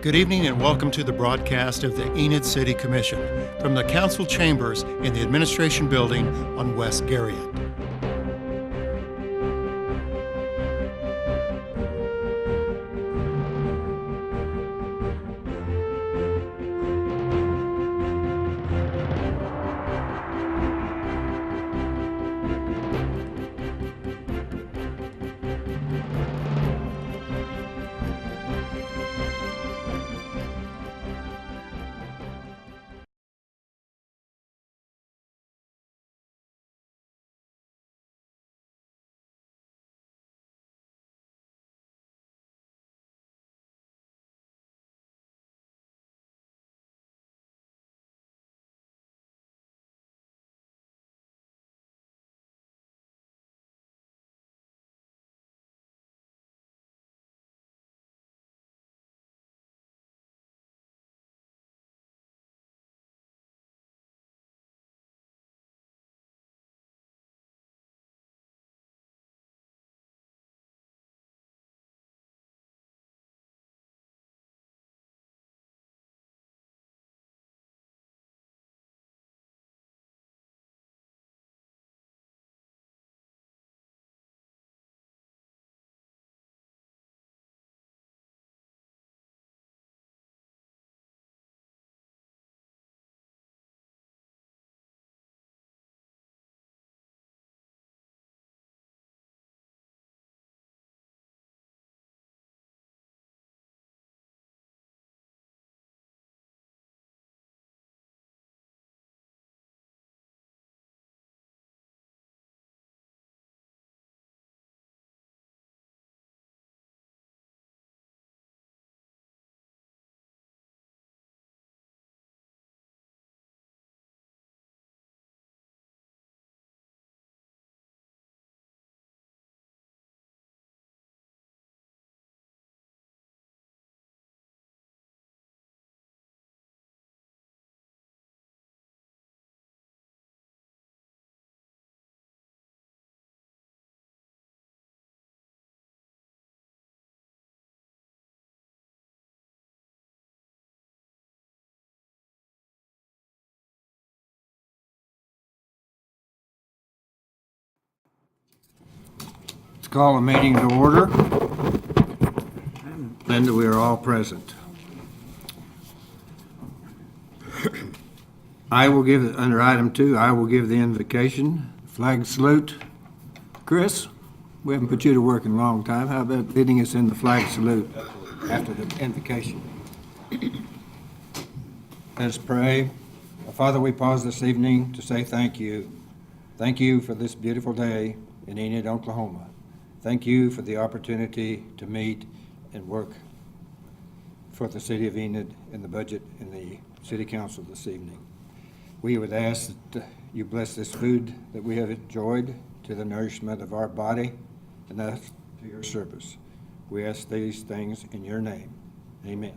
Good evening and welcome to the broadcast of the Enid City Commission from the council chambers in the administration building on West Garriott. Let's call a meeting to order. Linda, we are all present. Under item 2, I will give the invocation, flag salute. Chris, we haven't put you to work in a long time. How about leading us in the flag salute after the invocation? Let's pray. Father, we pause this evening to say thank you. Thank you for this beautiful day in Enid, Oklahoma. Thank you for the opportunity to meet and work for the city of Enid and the budget in the city council this evening. We would ask that you bless this food that we have enjoyed to the nourishment of our body and thus to your service. We ask these things in your name. Amen.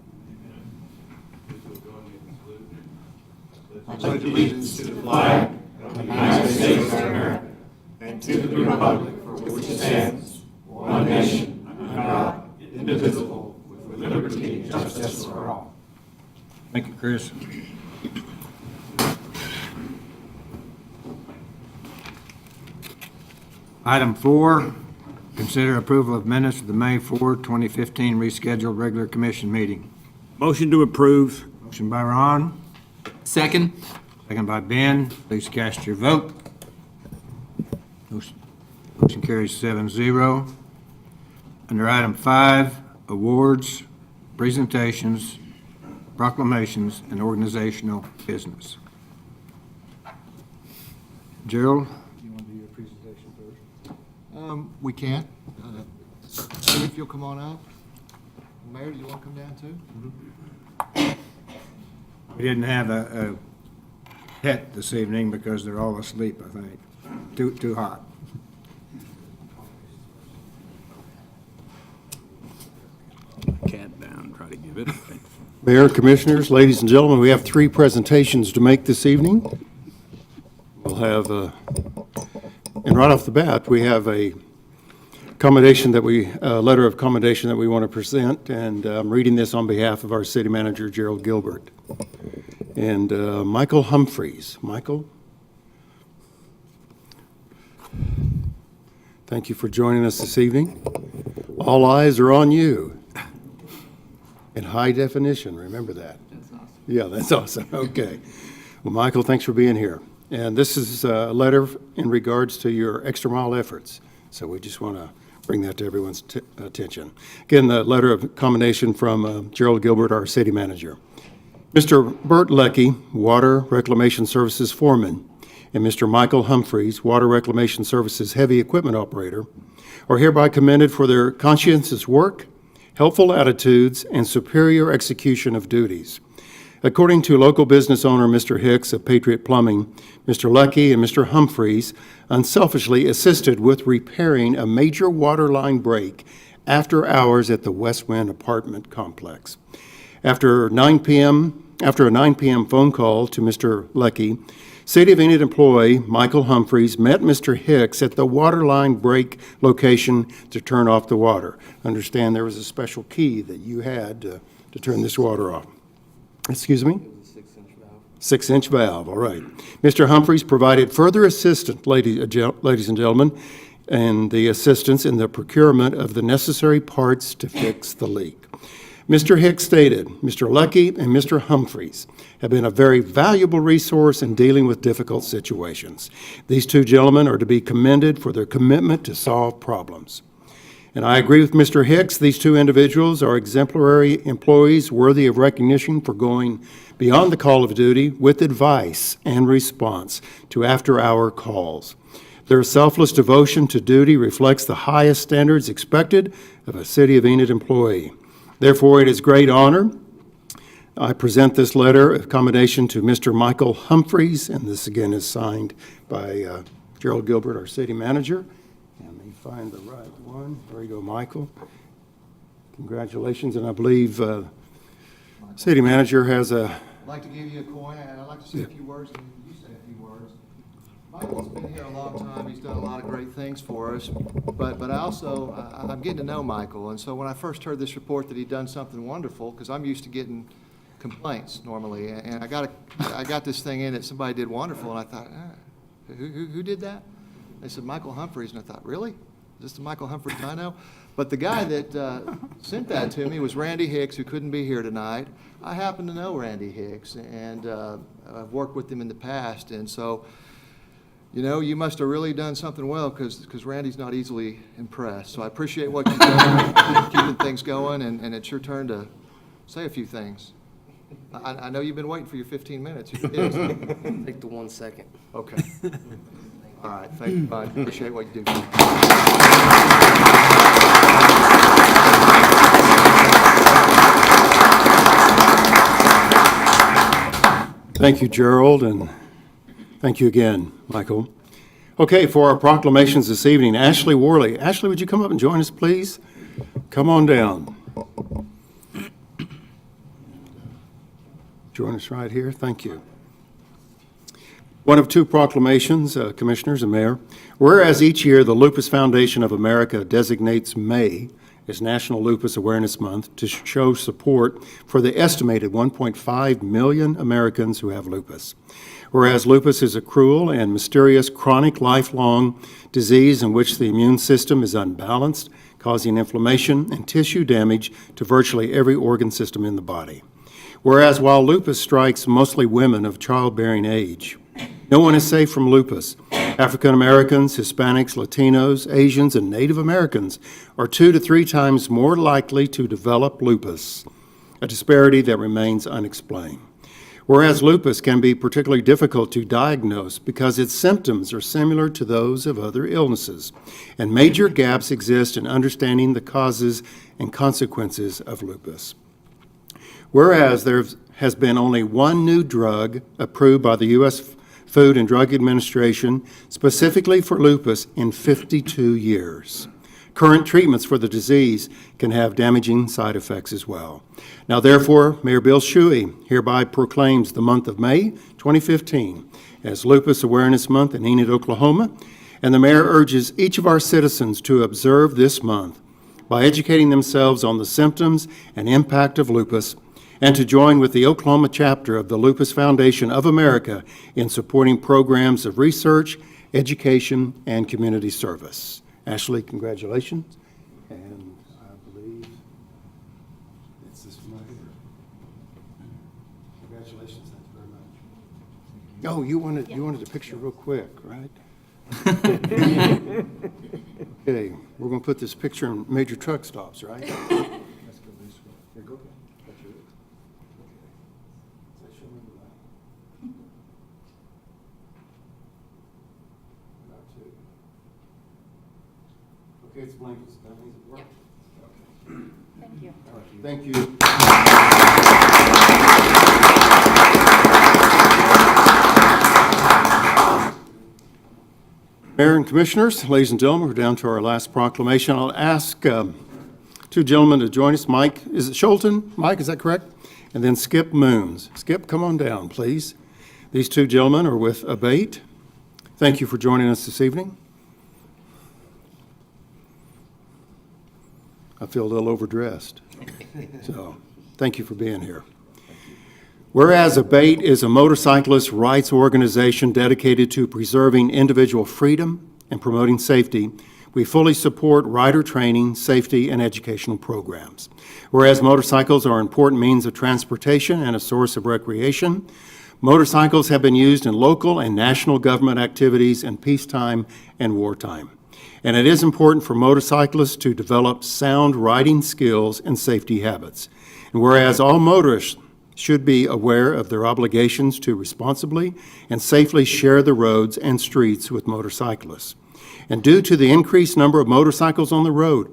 I pledge allegiance to the flag of the United States of America and to the republic for which it stands, one nation, under God, indivisible, with liberty and justice for all. Thank you, Chris. Item 4, consider approval of minutes of the May 4, 2015 rescheduled regular commission meeting. Motion to approve. Motion by Ron, Second. second by Ben. Please cast your vote. Motion carries 7-0. Under item 5, awards, presentations, proclamations, and organizational business. Gerald, you want to do your presentation first? We can. If you'll come on up. Mayor, do you want to come down too? We didn't have a pet this evening because they're all asleep, I think. Too hot. Cat down, try to give it. Mayor, Commissioners, ladies and gentlemen, we have 3 presentations to make this evening. We'll have, and right off the bat, we have a letter of commendation that we want to present, and I'm reading this on behalf of our city manager, Gerald Gilbert. And Michael Humphreys. Michael? Thank you for joining us this evening. All eyes are on you. In high definition, remember that. That's awesome. Yeah, that's awesome. Okay. Well, Michael, thanks for being here. And this is a letter in regards to your extra mile efforts. So we just want to bring that to everyone's attention. Again, the letter of commendation from Gerald Gilbert, our city manager. Mr. Bert Leckie, Water Reclamation Services Foreman, and Mr. Michael Humphreys, Water Reclamation Services Heavy Equipment Operator, are hereby commended for their conscientious work, helpful attitudes, and superior execution of duties. According to local business owner Mr. Hicks of Patriot Plumbing, Mr. Leckie and Mr. Humphreys unselfishly assisted with repairing a major water line break after hours at the West Wind apartment complex. After a 9 p.m. phone call to Mr. Leckie, City of Enid employee Michael Humphreys met Mr. Hicks at the water line break location to turn off the water. Understand there was a special key that you had to turn this water off. Excuse me? 6-inch valve, all right. Mr. Humphreys provided further assistance, ladies and gentlemen, and the assistance in the procurement of the necessary parts to fix the leak. Mr. Hicks stated, Mr. Leckie and Mr. Humphreys have been a very valuable resource in dealing with difficult situations. These two gentlemen are to be commended for their commitment to solve problems. And I agree with Mr. Hicks, these two individuals are exemplary employees worthy of recognition for going beyond the call of duty with advice and response to after-hour calls. Their selfless devotion to duty reflects the highest standards expected of a City of Enid employee. Therefore, it is great honor I present this letter of commendation to Mr. Michael Humphreys, and this again is signed by Gerald Gilbert, our city manager. Let me find the right one. There you go, Michael. Congratulations, and I believe city manager has a... I'd like to give you a coin, and I'd like to say a few words, and you say a few words. Michael's been here a long time, he's done a lot of great things for us, but I'm getting to know Michael, and so when I first heard this report that he'd done something wonderful, because I'm used to getting complaints normally, and I got this thing in that somebody did wonderful, and I thought, who did that? They said Michael Humphreys, and I thought, really? Is this the Michael Humphreys I know? But the guy that sent that to me was Randy Hicks, who couldn't be here tonight. I happen to know Randy Hicks, and I've worked with him in the past, and so, you know, you must have really done something well, because Randy's not easily impressed. So I appreciate what you've done, keeping things going, and it's your turn to say a few things. I know you've been waiting for your 15 minutes. It is. Take the 1 second. Okay. All right, thank you, bud. Appreciate what you do. Thank you, Gerald, and thank you again, Michael. Okay, for our proclamations this evening, Ashley Worley. Ashley, would you come up and join us, please? Come on down. Join us right here. Thank you. One of two proclamations, Commissioners and Mayor. Whereas each year the Lupus Foundation of America designates May as National Lupus Awareness Month to show support for the estimated 1.5 million Americans who have lupus. Whereas lupus is a cruel and mysterious chronic lifelong disease in which the immune system is unbalanced, causing inflammation and tissue damage to virtually every organ system in the body. Whereas while lupus strikes mostly women of childbearing age, no one is safe from lupus. African Americans, Hispanics, Latinos, Asians, and Native Americans are 2 to 3 times more likely to develop lupus, a disparity that remains unexplained. Whereas lupus can be particularly difficult to diagnose because its symptoms are similar to those of other illnesses, and major gaps exist in understanding the causes and consequences of lupus. Whereas there has been only one new drug approved by the U.S. Food and Drug Administration specifically for lupus in 52 years. Current treatments for the disease can have damaging side effects as well. Now, therefore, Mayor Bill Shuey hereby proclaims the month of May 2015 as Lupus Awareness Month in Enid, Oklahoma, And the mayor urges each of our citizens to observe this month by educating themselves on the symptoms and impact of lupus, and to join with the Oklahoma chapter of the Lupus Foundation of America in supporting programs of research, education, and community service. Ashley, congratulations. And I believe it's this one right here. Congratulations, thank you very much. Oh, you wanted a picture real quick, right? Okay, we're going to put this picture in major truck stops, right? Let's go this way. Here, go. That's yours. Okay. Show me the light. About two. Okay, it's blank. That means it worked? Okay. Thank you. All right, thank you. Mayor and Commissioners, ladies and gentlemen, we're down to our last proclamation. I'll ask two gentlemen to join us. Mike, is it Scholten? Mike, is that correct? And then Skip Moons. Skip, come on down, please. These two gentlemen are with Abate. Thank you for joining us this evening. I feel a little overdressed. So, thank you for being here. Whereas Abate is a motorcyclist rights organization dedicated to preserving individual freedom and promoting safety, we fully support rider training, safety, and educational programs. Whereas motorcycles are important means of transportation and a source of recreation, motorcycles have been used in local and national government activities in peacetime and wartime. And it is important for motorcyclists to develop sound riding skills and safety habits. And whereas all motorists should be aware of their obligations to responsibly and safely share the roads and streets with motorcyclists. And due to the increased number of motorcycles on the road,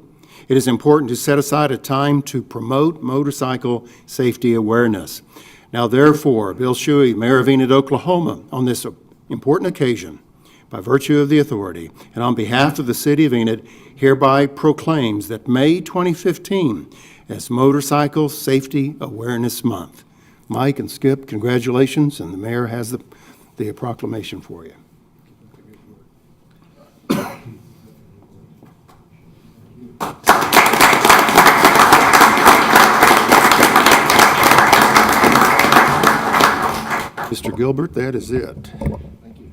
it is important to set aside a time to promote motorcycle safety awareness. Now, therefore, Bill Shuey, Mayor of Enid, Oklahoma, on this important occasion, by virtue of the authority, and on behalf of the city of Enid, hereby proclaims that May 2015 as Motorcycle Safety Awareness Month. Mike and Skip, congratulations, and the mayor has the proclamation for you. Mr. Gilbert, that is it. Thank you.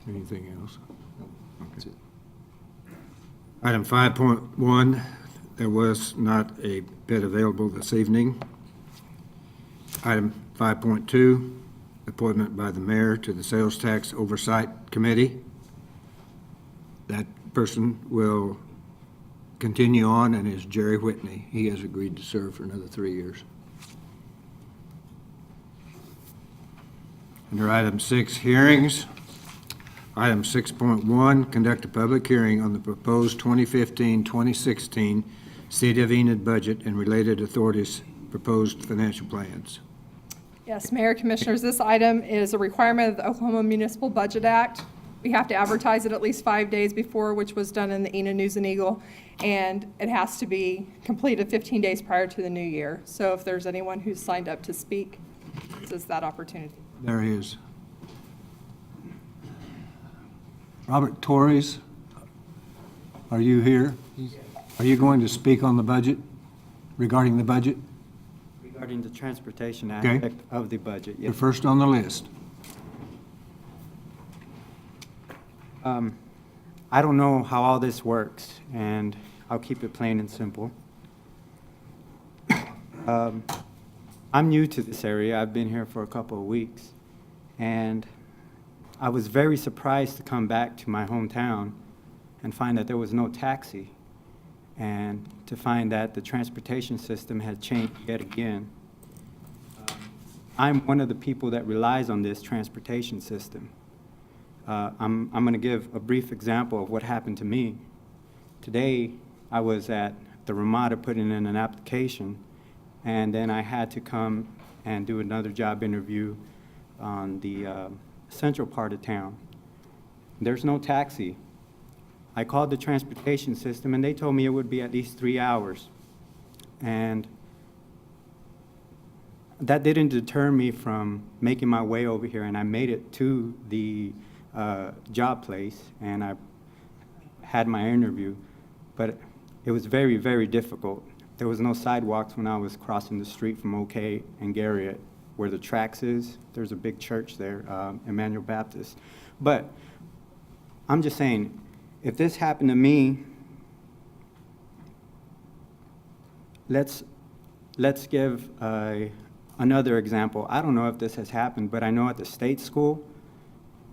Anything else? Okay. Item 5.1, there was not a bid available this evening. Item 5.2, appointment by the mayor to the Sales Tax Oversight Committee. That person will continue on and is Jerry Whitney. He has agreed to serve for another 3 years. Under item 6, hearings. Item 6.1, conduct a public hearing on the proposed 2015-2016 City of Enid budget and related authorities' proposed financial plans. Yes, Mayor, Commissioners, this item is a requirement of the Oklahoma Municipal Budget Act. We have to advertise it at least 5 days before, which was done in the Enid News and Eagle, and it has to be completed 15 days prior to the new year. So if there's anyone who's signed up to speak, this is that opportunity. There he is. Robert Torres, are you here? Are you going to speak on the budget, regarding the budget? Regarding the transportation Okay. aspect of the budget, You're yes. first on the list. I don't know how all this works, and I'll keep it plain and simple. I'm new to this area. I've been here for a couple of weeks, and I was very surprised to come back to my hometown and find that there was no taxi, and to find that the transportation system had changed yet again. I'm one of the people that relies on this transportation system. I'm going to give a brief example of what happened to me. Today, I was at the Ramada putting in an application, and then I had to come and do another job interview on the central part of town. There's no taxi. I called the transportation system, and they told me it would be at least 3 hours. And that didn't deter me from making my way over here, and I made it to the job place, and I had my interview. But it was very, very difficult. There was no sidewalks when I was crossing the street from OK and Garriott, where the tracks is. There's a big church there, Emmanuel Baptist. But I'm just saying, if this happened to me, let's give another example. I don't know if this has happened, but I know at the state school,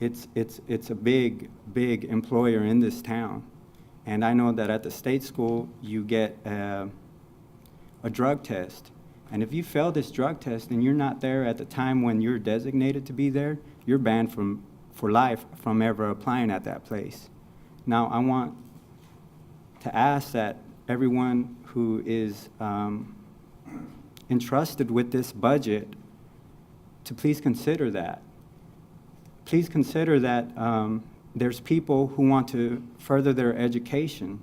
it's a big, big employer in this town. And I know that at the state school, you get a drug test. And if you fail this drug test and you're not there at the time when you're designated to be there, you're banned for life from ever applying at that place. Now, I want to ask that everyone who is entrusted with this budget to please consider that. Please consider that there's people who want to further their education.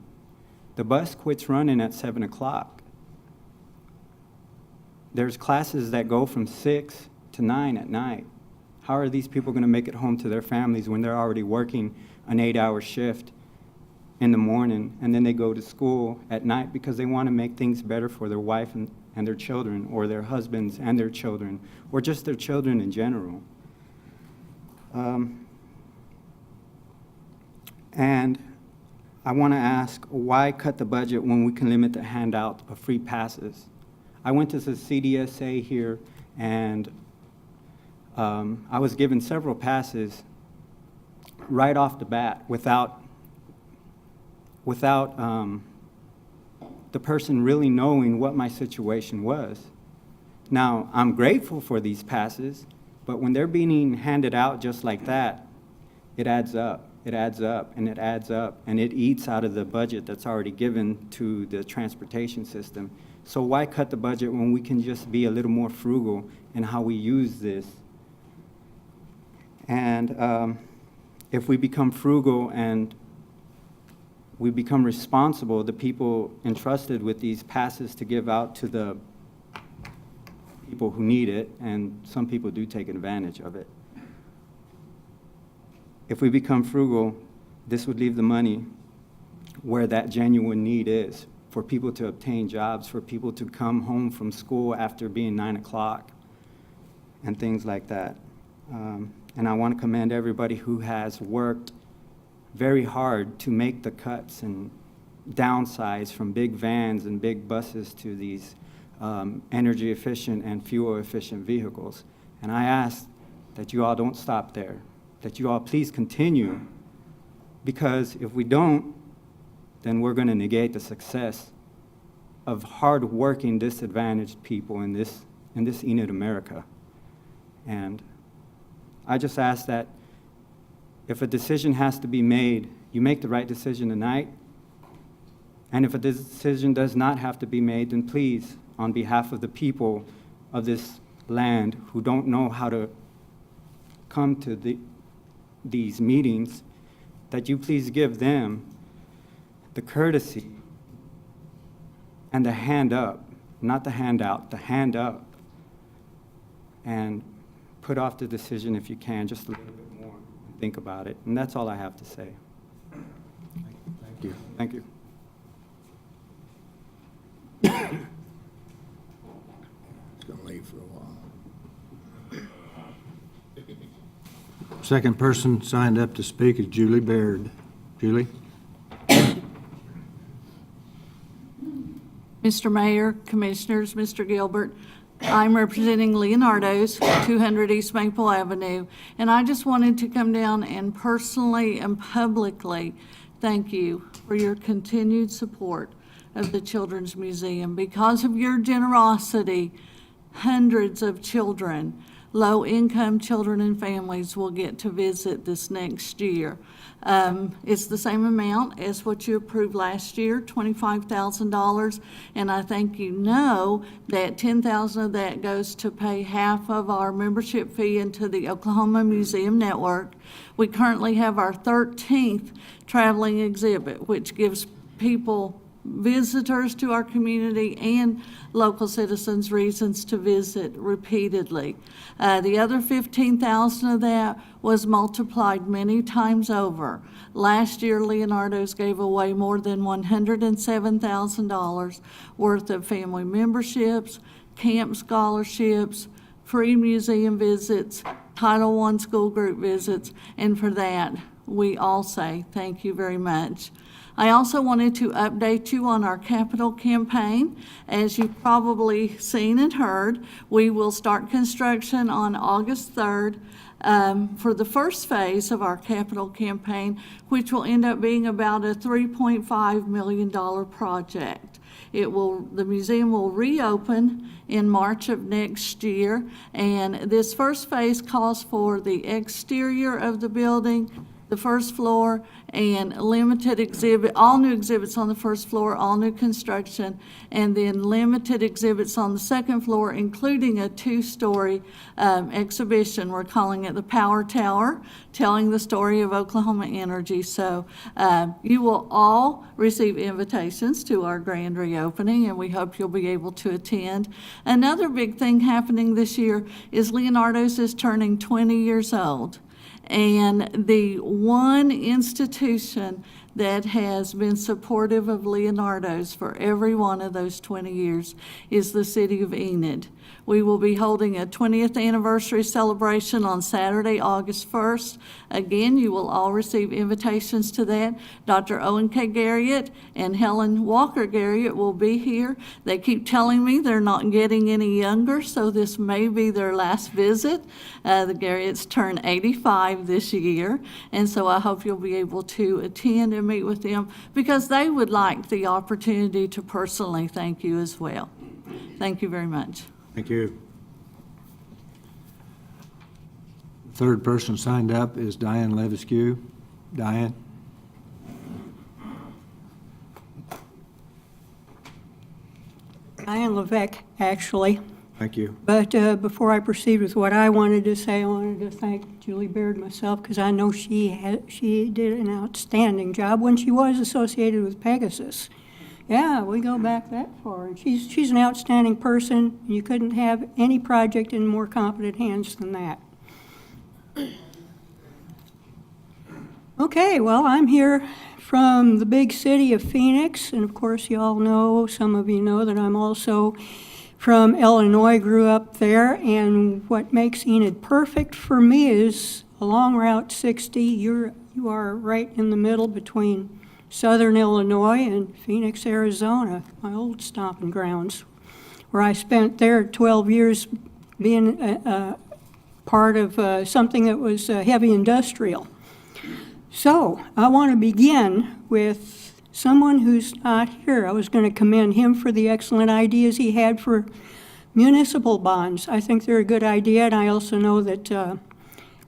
The bus quits running at 7 o'clock. There's classes that go from 6 to 9 at night. How are these people going to make it home to their families when they're already working an 8-hour shift in the morning, and then they go to school at night because they want to make things better for their wife and their children, or their husbands and their children, or just their children in general? And I want to ask, why cut the budget when we can limit the handout of free passes? I went to the CDSA here, and I was given several passes right off the bat without the person really knowing what my situation was. Now, I'm grateful for these passes, but when they're being handed out just like that, it adds up. It adds up, and it adds up, and it eats out of the budget that's already given to the transportation system. So why cut the budget when we can just be a little more frugal in how we use this? And if we become frugal and we become responsible, the people entrusted with these passes to give out to the people who need it, and some people do take advantage of it. If we become frugal, this would leave the money where that genuine need is, for people to obtain jobs, for people to come home from school after being 9 o'clock, and things like that. And I want to commend everybody who has worked very hard to make the cuts and downsize from big vans and big buses to these energy efficient and fuel efficient vehicles. And I ask that you all don't stop there, that you all please continue, because if we don't, then we're going to negate the success of hard-working, disadvantaged people in this Enid America. And I just ask that if a decision has to be made, you make the right decision tonight. And if a decision does not have to be made, then please, on behalf of the people of this land who don't know how to come to these meetings, that you please give them the courtesy and the hand up, not the handout, the hand up, and put off the decision if you can, just a little bit more, and think about it. And that's all I have to say. Thank you. Thank you. It's going to leave for a while. Second person signed up to speak is Julie Baird. Julie? Mr. Mayor, Commissioners, Mr. Gilbert, I'm representing Leonardo's, 200 East Maple Avenue, and I just wanted to come down and personally and publicly thank you for your continued support of the Children's Museum. Because of your generosity, hundreds of children, low-income children and families will get to visit this next year. It's the same amount as what you approved last year, $25,000. And I think you know that $10,000 of that goes to pay half of our membership fee into the Oklahoma Museum Network. We currently have our 13th traveling exhibit, which gives people, visitors to our community and local citizens reasons to visit repeatedly. The other $15,000 of that was multiplied many times over. Last year, Leonardo's gave away more than $107,000 worth of family memberships, camp scholarships, free museum visits, Title I school group visits, and for that, we all say thank you very much. I also wanted to update you on our capital campaign. As you've probably seen and heard, we will start construction on August 3rd for the first phase of our capital campaign, which will end up being about a $3.5 million project. The museum will reopen in March of next year, and this first phase calls for the exterior of the building, the first floor, and limited exhibit, all new exhibits on the first floor, all new construction, and then limited exhibits on the second floor, including a two-story exhibition. We're calling it the Power Tower, telling the story of Oklahoma Energy. So you will all receive invitations to our grand reopening, and we hope you'll be able to attend. Another big thing happening this year is Leonardo's is turning 20 years old. And the one institution that has been supportive of Leonardo's for every one of those 20 years is the city of Enid. We will be holding a 20th anniversary celebration on Saturday, August 1st. Again, you will all receive invitations to that. Dr. Owen K. Garriott and Helen Walker Garriott will be here. They keep telling me they're not getting any younger, so this may be their last visit. The Garriotts turn 85 this year, and so I hope you'll be able to attend and meet with them because they would like the opportunity to personally thank you as well. Thank you very much. Thank you. Third person signed up is Diane Levesque. Diane? Diane Levesque, actually. Thank you. But before I proceed with what I wanted to say, I wanted to thank Julie Baird myself because I know she did an outstanding job when she was associated with Pegasus. Yeah, we go back that far. And she's an outstanding person. You couldn't have any project in more competent hands than that. Okay, well, I'm here from the big city of Phoenix, and of course you all know, some of you know that I'm also from Illinois, grew up there, and what makes Enid perfect for me is along Route 60. You are right in the middle between Southern Illinois and Phoenix, Arizona, my old stomping grounds, where I spent there 12 years being part of something that was heavy industrial. So I want to begin with someone who's not here. I was going to commend him for the excellent ideas he had for municipal bonds. I think they're a good idea, and I also know that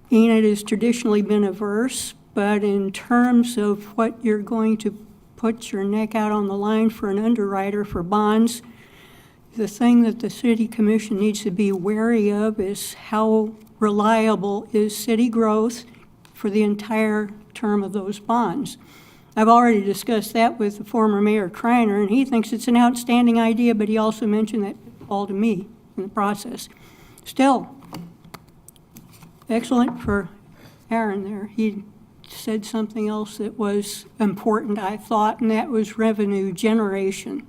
Enid has traditionally been averse, but in terms of what you're going to put your neck out on the line for an underwriter for bonds, the thing that the city commission needs to be wary of is how reliable is city growth for the entire term of those bonds. I've already discussed that with the former Mayor Kreiner, and he thinks it's an outstanding idea, but he also mentioned that all to me in the process. Still, excellent for Aaron there. He said something else that was important, I thought, and that was revenue generation.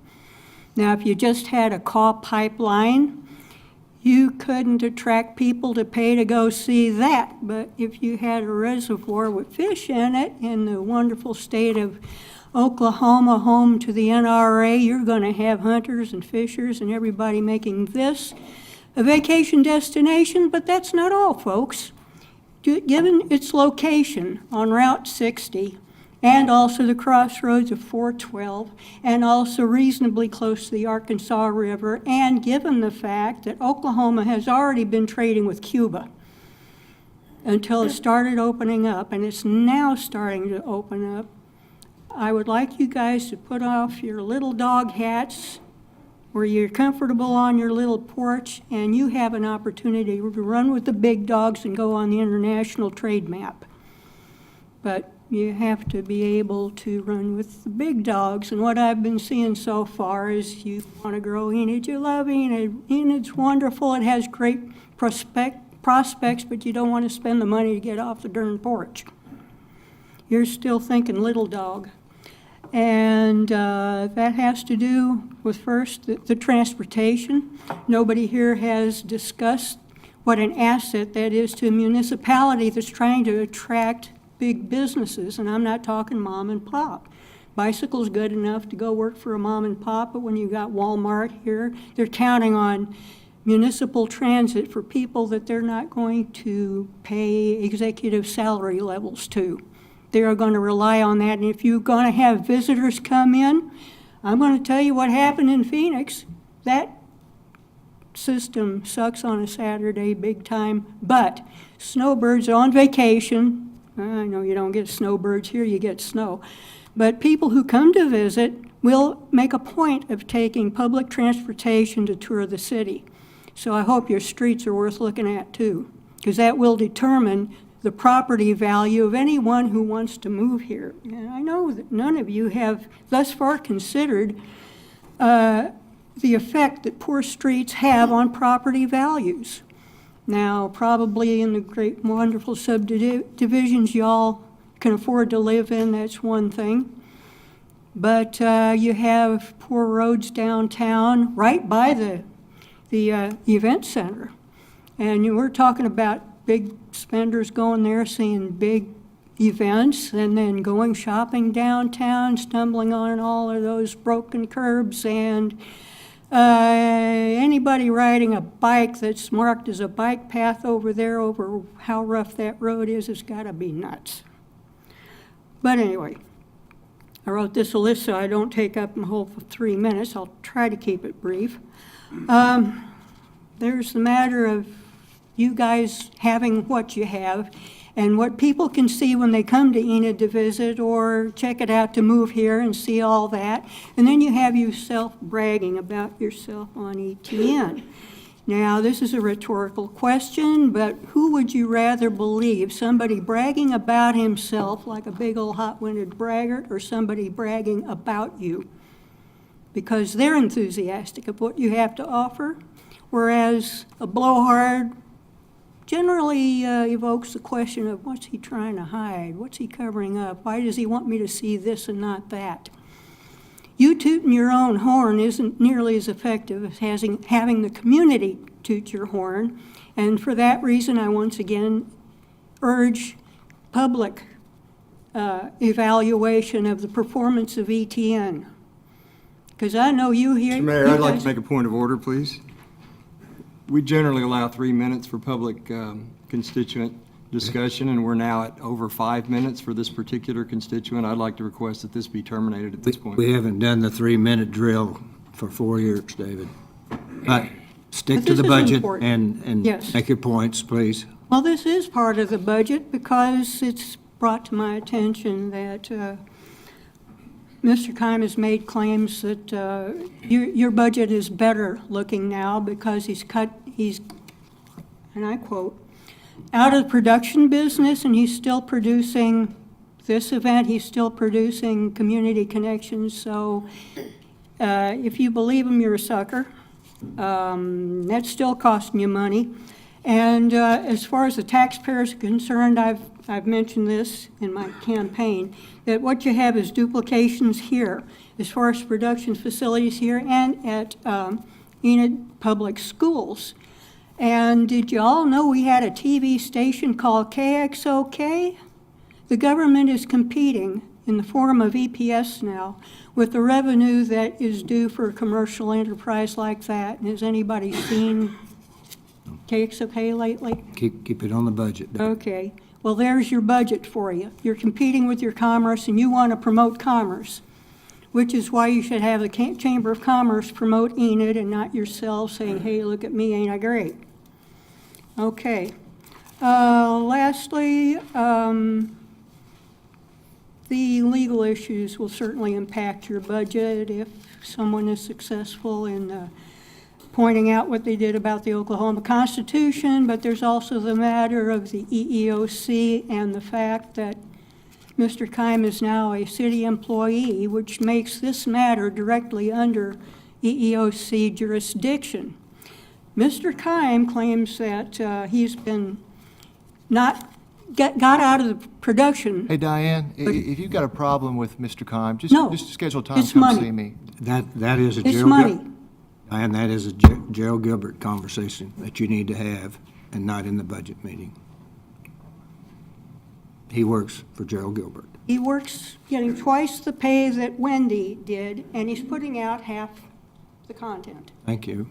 Now, if you just had a CAW pipeline, you couldn't attract people to pay to go see that. But if you had a reservoir with fish in it in the wonderful state of Oklahoma, home to the NRA, you're going to have hunters and fishers and everybody making this a vacation destination. But that's not all, folks. Given its location on Route 60, and also the crossroads of 412, and also reasonably close to the Arkansas River, and given the fact that Oklahoma has already been trading with Cuba. until it started opening up, and it's now starting to open up. I would like you guys to put off your little dog hats where you're comfortable on your little porch and you have an opportunity to run with the big dogs and go on the international trade map. But you have to be able to run with the big dogs. And what I've been seeing so far is you want to grow Enid. You love Enid. Enid's wonderful. It has great prospects, but you don't want to spend the money to get off the darn porch. You're still thinking little dog. And that has to do with, first, the transportation. Nobody here has discussed what an asset that is to a municipality that's trying to attract big businesses, and I'm not talking mom and pop. Bicycle's good enough to go work for a mom and pop, but when you got Walmart here, they're counting on municipal transit for people that they're not going to pay executive salary levels to. They are going to rely on that, and if you're going to have visitors come in, I'm going to tell you what happened in Phoenix. That system sucks on a Saturday big time, but snowbirds are on vacation. I know you don't get snowbirds here, you get snow. But people who come to visit will make a point of taking public transportation to tour the city. So I hope your streets are worth looking at too, because that will determine the property value of anyone who wants to move here. And I know that none of you have thus far considered the effect that poor streets have on property values. Now, probably in the great, wonderful subdivisions y'all can afford to live in, that's one thing. But you have poor roads downtown, right by the event center. And we're talking about big spenders going there, seeing big events, and then going shopping downtown, stumbling on all of those broken curbs, and anybody riding a bike that's marked as a bike path over there, over how rough that road is, has got to be nuts. But anyway, I wrote this list so I don't take up my whole 3 minutes. I'll try to keep it brief. There's the matter of you guys having what you have, and what people can see when they come to Enid to visit or check it out to move here and see all that. And then you have yourself bragging about yourself on ETN. Now, this is a rhetorical question, but who would you rather believe? Somebody bragging about himself like a big old hot-winded braggart, or somebody bragging about you? Because they're enthusiastic of what you have to offer, whereas a blowhard generally evokes the question of what's he trying to hide? What's he covering up? Why does he want me to see this and not that? You tooting your own horn isn't nearly as effective as having the community toot your horn. And for that reason, I once again urge public evaluation of the performance of ETN. Because I know you here. Mr. Mayor, I'd like to make a point of order, please. We generally allow 3 minutes for public constituent discussion, and we're now at over 5 minutes for this particular constituent. I'd like to request that this be terminated at this point. We haven't done the 3-minute drill for 4 years, David. But stick But to this the is budget important. and Yes. make your points, please. Well, this is part of the budget because it's brought to my attention that Mr. Keim has made claims that your budget is better looking now because he's, and I quote, out of the production business, and he's still producing this event, he's still producing community connections. So if you believe him, you're a sucker. That's still costing you money. And as far as the taxpayers are concerned, I've mentioned this in my campaign, that what you have is duplications here, as far as production facilities here and at Enid Public Schools. And did you all know we had a TV station called KXOK? The government is competing in the form of EPS now with the revenue that is due for a commercial enterprise like that. Has anybody seen KXOK lately? Keep it on the budget. Okay, well, there's your budget for you. You're competing with your commerce, and you want to promote commerce, which is why you should have the Chamber of Commerce promote Enid and not yourself saying, hey, look at me, ain't I great? Okay. Lastly, the legal issues will certainly impact your budget if someone is successful in pointing out what they did about the Oklahoma Constitution, but there's also the matter of the EEOC and the fact that Mr. Keim is now a city employee, which makes this matter directly under EEOC jurisdiction. Mr. Keim claims that he's been got out of the production. Hey, Diane, if you've got a problem with Mr. Keim, No, just schedule time to it's come money. see me. That is a It's Gerald money. Diane, that is a Gerald Gilbert conversation that you need to have and not in the budget meeting. He works for Gerald Gilbert. He works getting twice the pay that Wendy did, and he's putting out half the content. Thank you.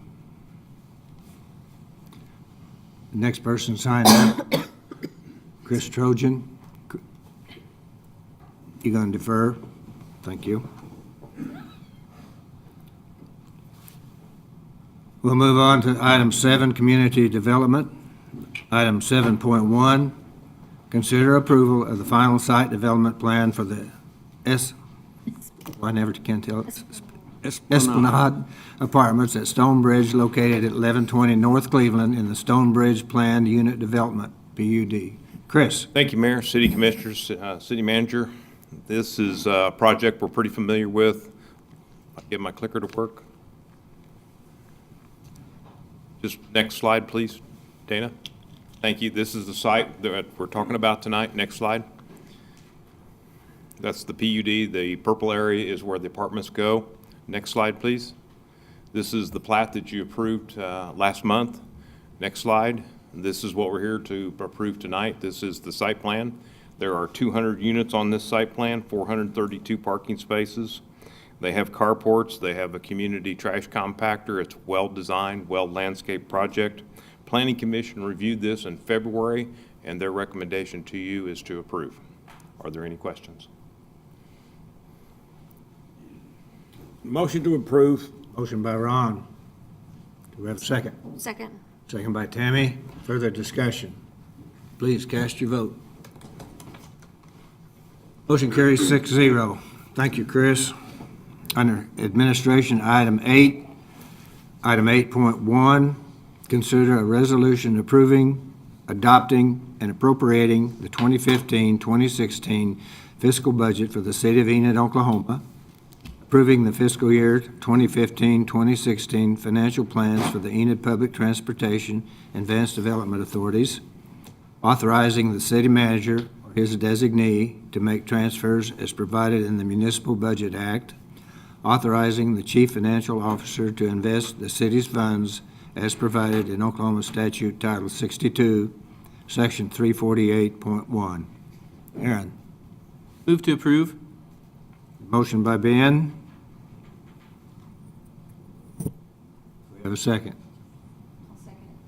The next person signed up, Chris Trojan. You going to defer? Thank you. We'll move on to item 7, community development. Item 7.1, consider approval of the final site development plan for the I never can tell it. Esplanade Apartments at Stonebridge located at 1120 North Cleveland in the Stonebridge Planned Unit Development, PUD. Chris? Thank you, Mayor, City Commissioners, City Manager. This is a project we're pretty familiar with. I'll get my clicker to work. Just next slide, please, Dana. Thank you. This is the site that we're talking about tonight. Next slide. That's the PUD. The purple area is where the apartments go. Next slide, please. This is the plat that you approved last month. Next slide. This is what we're here to approve tonight. This is the site plan. There are 200 units on this site plan, 432 parking spaces. They have carports. They have a community trash compactor. It's well-designed, well-landscaped project. Planning Commission reviewed this in February, and their recommendation to you is to approve. Are there any questions? Motion to approve. Motion by Ron. Do we have a second? Second. Second by Tammy. Further discussion? Please cast your vote. Motion carries 6-0. Thank you, Chris. Under Administration, Item 8, Item 8.1, consider a resolution approving, adopting, and appropriating the 2015-2016 fiscal budget for the City of Enid, Oklahoma, approving the fiscal year 2015-2016 financial plans for the Enid Public Transportation and Advanced Development Authorities, authorizing the city manager or his designee to make transfers as provided in the Municipal Budget Act, authorizing the chief financial officer to invest the city's funds as provided in Oklahoma Statute Title 62, Section 348.1. Aaron. Move to approve. Motion by Ben. We have a second.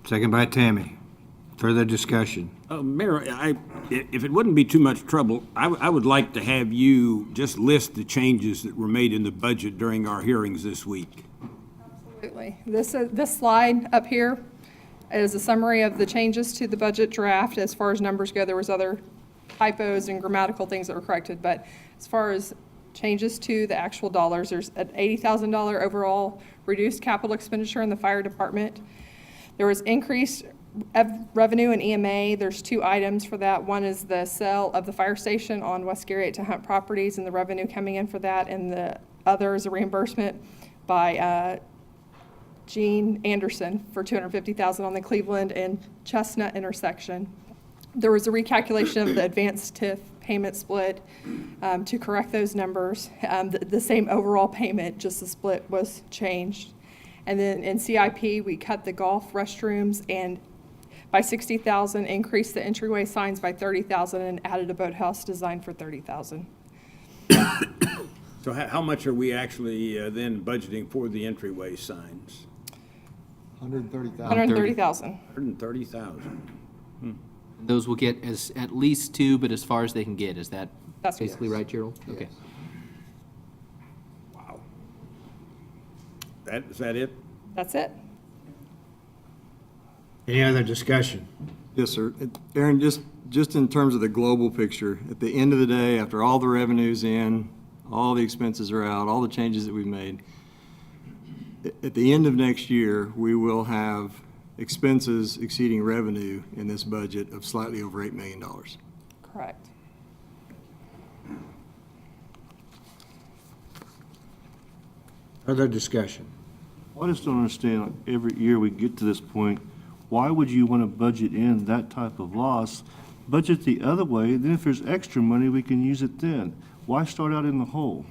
Second by Tammy. Further discussion? Mayor, if it wouldn't be too much trouble, I would like to have you just list the changes that were made in the budget during our hearings this week. Absolutely. This slide up here is a summary of the changes to the budget draft. As far as numbers go, there was other typos and grammatical things that were corrected, but as far as changes to the actual dollars, there's an $80,000 overall reduced capital expenditure in the fire department. There was increased revenue in EMA. There's 2 items for that. One is the sale of the fire station on West Garrett to Hunt Properties and the revenue coming in for that, and the other is a reimbursement by Gene Anderson for $250,000 on the Cleveland and Chestnut intersection. There was a recalculation of the advanced TIF payment split to correct those numbers. The same overall payment, just the split was changed. And then in CIP, we cut the golf restrooms and by $60,000, increased the entryway signs by $30,000, and added a boathouse design for $30,000. So how much are we actually then budgeting for the entryway signs? $130,000. $130,000. $130,000. Those will get at least 2, but as far as they can get, is that That's basically correct. right, Gerald? Okay. Wow. Is that it? That's it. Any other discussion? Yes, sir. Aaron, just in terms of the global picture, at the end of the day, after all the revenue's in, all the expenses are out, all the changes that we've made, at the end of next year, we will have expenses exceeding revenue in this budget of slightly over $8 million. Correct. Other discussion? I just don't understand, like, every year we get to this point, why would you want to budget in that type of loss? Budget the other way, then if there's extra money, we can use it then. Why start out in the hole?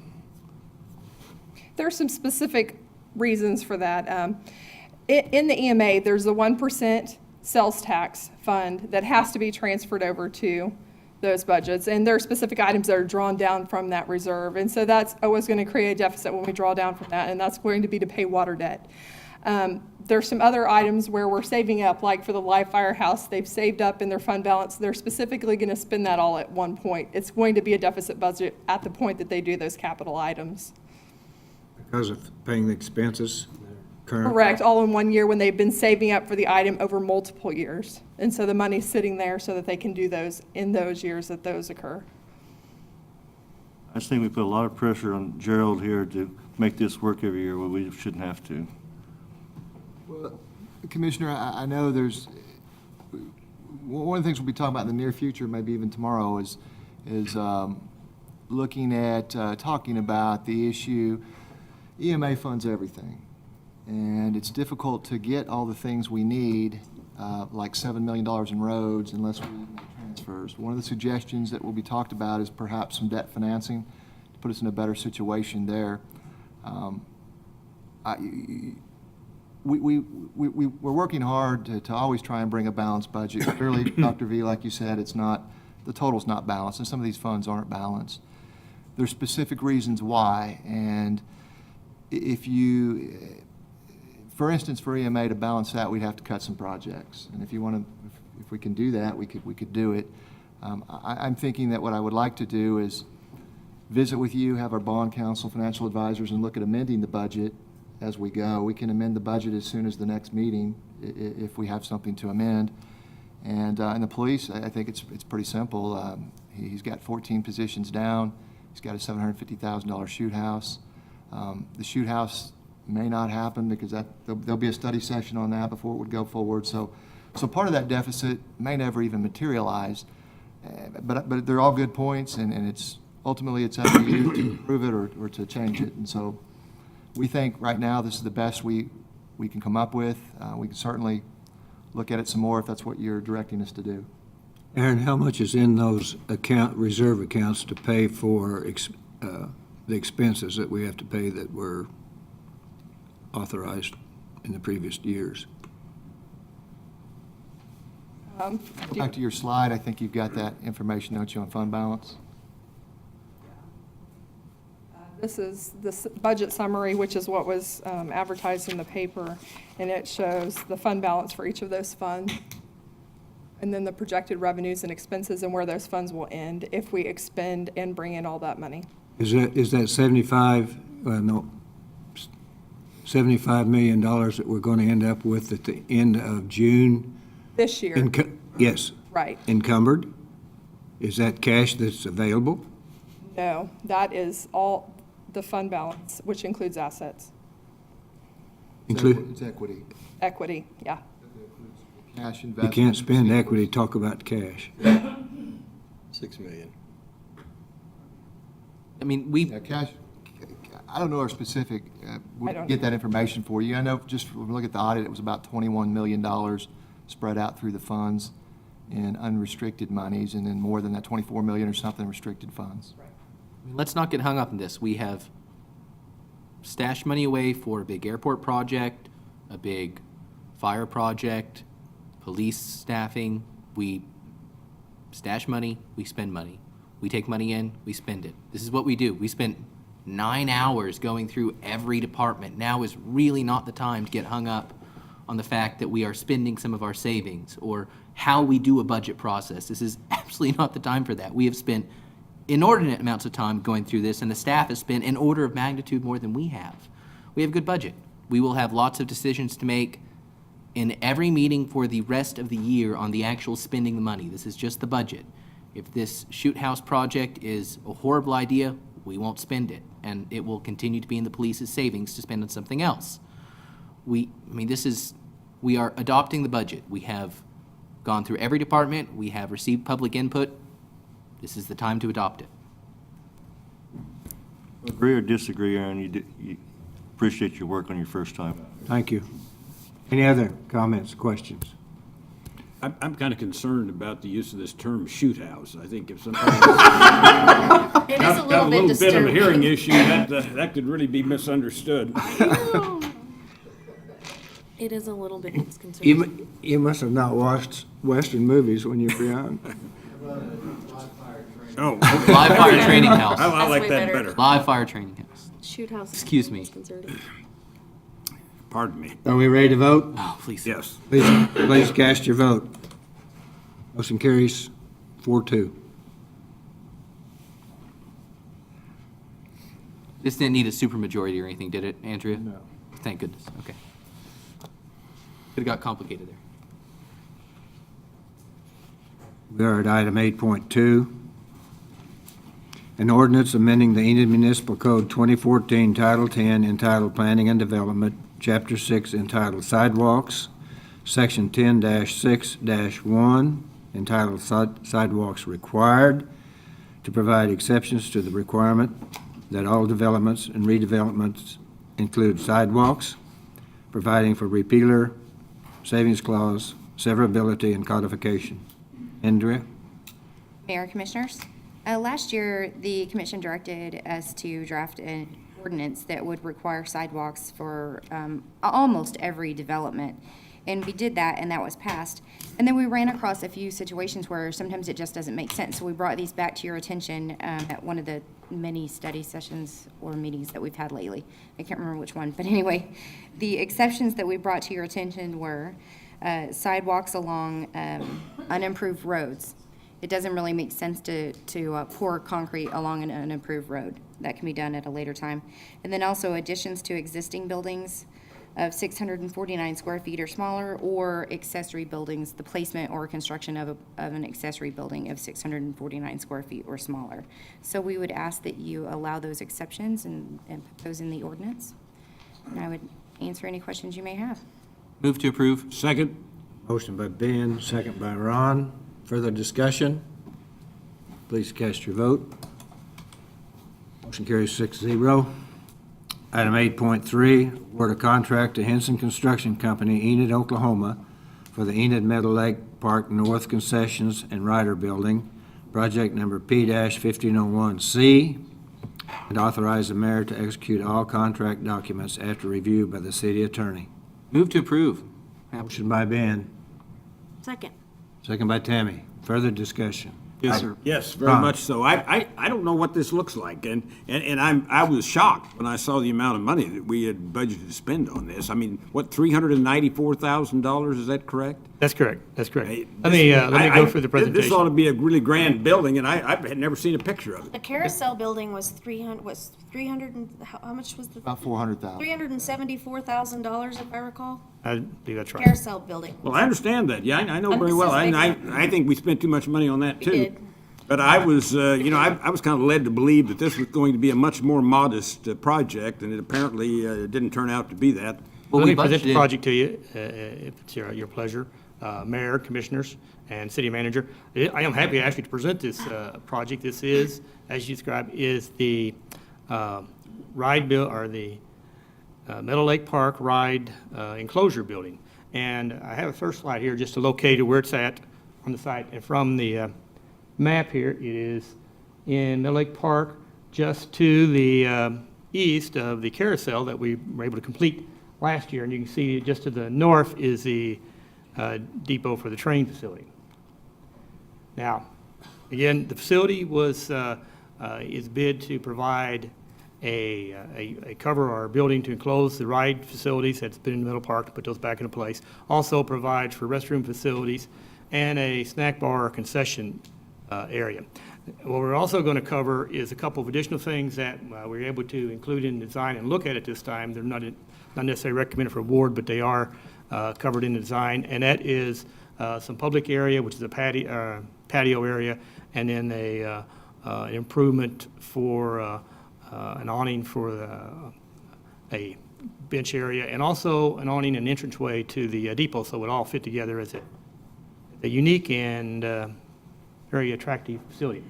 There are some specific reasons for that. In the EMA, there's a 1% sales tax fund that has to be transferred over to those budgets. And there are specific items that are drawn down from that reserve. And so that's always going to create a deficit when we draw down from that, and that's going to be to pay water debt. There's some other items where we're saving up, like for the live firehouse, they've saved up in their fund balance. They're specifically going to spend that all at one point. It's going to be a deficit budget at the point that they do those capital items. Because of paying the expenses? Current. Correct, all in one year when they've been saving up for the item over multiple years. And so the money's sitting there so that they can do those in those years that those occur. I just think we put a lot of pressure on Gerald here to make this work every year, where we shouldn't have to. Well, Commissioner, I know there's, one of the things we'll be talking about in the near future, maybe even tomorrow, is looking at, talking about the issue, EMA funds everything. And it's difficult to get all the things we need, like $7 million in roads, unless we make transfers. One of the suggestions that will be talked about is perhaps some debt financing to put us in a better situation there. We're working hard to always try and bring a balanced budget. Clearly, Dr. V, like you said, it's not, the total's not balanced, and some of these funds aren't balanced. There's specific reasons why, and if you, for instance, for EMA to balance that, we'd have to cut some projects. And if you want to, if we can do that, we could do it. I'm thinking that what I would like to do is visit with you, have our bond counsel, financial advisors, and look at amending the budget as we go. We can amend the budget as soon as the next meeting if we have something to amend. And the police, I think it's pretty simple. He's got 14 positions down. He's got a $750,000 shoot house. The shoot house may not happen because there'll be a study session on that before it would go forward. So part of that deficit may never even materialize. But they're all good points, and it's ultimately it's up to you to improve it or to change it. And so we think right now this is the best we can come up with. We can certainly look at it some more if that's what you're directing us to do. Aaron, how much is in those reserve accounts to pay for the expenses that we have to pay that were authorized in the previous years? Go back to your slide. I think you've got that information, don't you, on fund balance? This is the budget summary, which is what was advertised in the paper, and it shows the fund balance for each of those funds, and then the projected revenues and expenses and where those funds will end if we expend and bring in all that money. Is that $75 million that we're going to end up with at the end of June? This year, Yes. right. Encumbered? Is that cash that's available? No, that is all the fund balance, which includes assets, It's equity. equity, yeah. Cash You investment. can't spend equity, talk about cash. $6 million. I mean, Yeah, cash, I don't know our specific, we'll I don't get know. that information for you. I know just when we look at the audit, it was about $21 million spread out through the funds in unrestricted monies, and then more than that, 24 million or something restricted funds. let's not get hung up on this. We have stashed money away for a big airport project, a big fire project, police staffing. We stash money, we spend money. We take money in, we spend it. This is what we do. We spent 9 hours going through every department. Now is really not the time to get hung up on the fact that we are spending some of our savings or how we do a budget process. This is absolutely not the time for that. We have spent inordinate amounts of time going through this, and the staff has spent an order of magnitude more than we have. We have a good budget. We will have lots of decisions to make in every meeting for the rest of the year on the actual spending the money. This is just the budget. If this shoot house project is a horrible idea, we won't spend it, and it will continue to be in the police's savings to spend on something else. We are adopting the budget. We have gone through every department. We have received public input. This is the time to adopt it. Agree or disagree, Aaron? You appreciate your work on your first time. Thank you. Any other comments, questions? I'm kind of concerned about the use of this term shoot house. I think if somebody It is a got little a bit little bit of a hearing disturbing. issue, that could really be misunderstood. It is a little bit disconcerting. You must have not watched Western movies when you were young. Oh, Live fire training house. I That's like way that better. better. Live fire training house. Shoot house. Excuse me. Disconcerting. Pardon me. Are we ready to vote? Oh, please. Yes. Please cast your vote. Motion carries 4-2. This didn't need a supermajority or anything, did it, Andrea? No. Thank goodness, okay. Could've got complicated there. We are at item 8.2. An ordinance amending the Enid Municipal Code 2014, Title 10, entitled Planning and Development, Chapter 6, entitled Sidewalks, Section 10-6-1, entitled Sidewalks Required, to provide exceptions to the requirement that all developments and redevelopments include sidewalks, providing for repealer, savings clause, severability, and codification. Andrea? Mayor, Commissioners, last year, the commission directed us to draft an ordinance that would require sidewalks for almost every development. And we did that, and that was passed. And then we ran across a few situations where sometimes it just doesn't make sense. So we brought these back to your attention at one of the many study sessions or meetings that we've had lately. I can't remember which one. But anyway, the exceptions that we brought to your attention were sidewalks along unimproved roads. It doesn't really make sense to pour concrete along an unimproved road. That can be done at a later time. And then also additions to existing buildings of 649 square feet or smaller, or accessory buildings, the placement or construction of an accessory building of 649 square feet or smaller. So we would ask that you allow those exceptions and put those in the ordinance. And I would answer any questions you may have. Move to approve. Second? Motion by Ben, second by Ron. Further discussion? Please cast your vote. Motion carries 6-0. Item 8.3, award a contract to Henson Construction Company, Enid, Oklahoma, for the Enid Meadow Lake Park North Concessions and Rider Building, project number P-1501C, and authorize the mayor to execute all contract documents after review by the city attorney. Move to approve. Motion by Ben, Second. second by Tammy. Further discussion? Yes, sir. Yes, very Ron. much so. I don't know what this looks like, and I was shocked when I saw the amount of money that we had budgeted to spend on this. I mean, what, $394,000, is that correct? That's correct, that's correct. Hey, Let me go through the This ought to presentation. be a really grand building, and I had never seen a picture of it. The carousel building was 300 and, how much was the? About 400,000. $374,000, if I recall. I believe that's right. Carousel building. Well, I understand that, yeah, I know And very this well. is I big. think we spent too much money on that, We too. did. But I was, I was kind of led to believe that this was going to be a much more modest project, and it apparently didn't turn out to be that. Well, Let we me present the budgeted- project to you, if it's your pleasure, Mayor, Commissioners, and City Manager. I am happy actually to present this project. This is, as you described, is the Meadow Lake Park Ride Enclosure Building. And I have a first slide here just to locate where it's at on the site. And from the map here, it is in Meadow Lake Park, just to the east of the carousel that we were able to complete last year. And you can see just to the north is the depot for the train facility. Now, again, the facility is bid to provide a cover or a building to enclose the ride facilities that's been in the middle park, to put those back into place. Also provides for restroom facilities and a snack bar or concession area. What we're also going to cover is a couple of additional things that we were able to include in design and look at this time. They're not necessarily recommended for award, but they are covered in the design, and that is some public area, which is a patio area, and then an improvement for an awning for a bench area, and also an awning and entranceway to the depot, so it would all fit together as a unique and very attractive facility.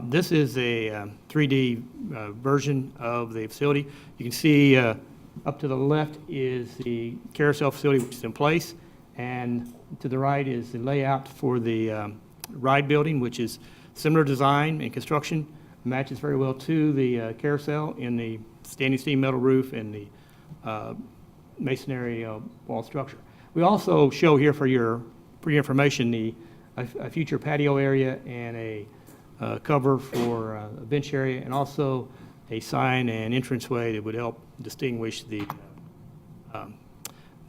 This is a 3D version of the facility. You can see up to the left is the carousel facility, which is in place, and to the right is the layout for the ride building, which is similar design and construction, matches very well to the carousel in the standing seam metal roof and the masonry wall structure. We also show here for your information a future patio area and a cover for a bench area, and also a sign and entranceway that would help distinguish the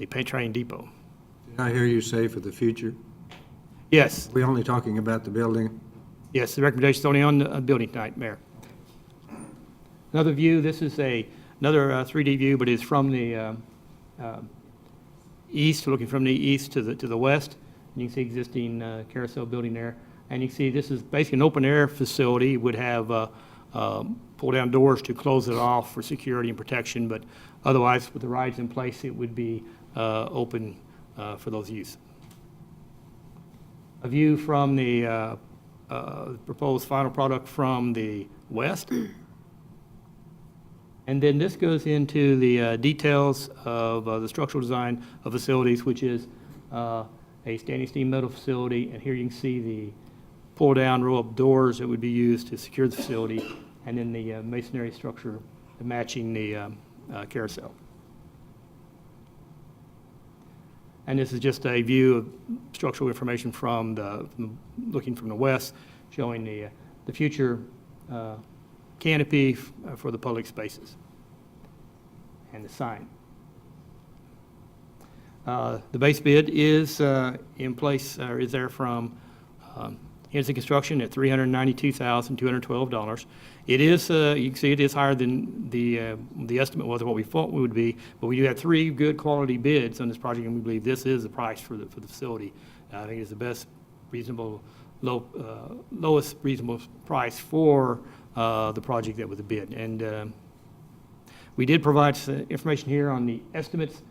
paint train depot. Did I hear you say for the future? Yes, We only talking about the building? yes, the recommendation is only on the building tonight, Mayor. Another view, this is another 3D view, but it's from the east, looking from the east to the west. And you can see existing carousel building there. And you can see this is basically an open-air facility, would have pull-down doors to close it off for security and protection, but otherwise, with the rides in place, it would be open for those use. A view from the proposed final product from the west. And then this goes into the details of the structural design of facilities, which is a standing seam metal facility. And here you can see the pull-down roll-up doors that would be used to secure the facility, and then the masonry structure matching the carousel. And this is just a view of structural information looking from the west, showing the future canopy for the public spaces and the sign. The base bid is in place, or is there from Henderson Construction at $392,212. It is, you can see it is higher than the estimate was of what we thought we would be, but we do have 3 good quality bids on this project, and we believe this is the price for the facility. I think it's the best reasonable, lowest reasonable price for the project that was a bid. And we did provide information here on the estimates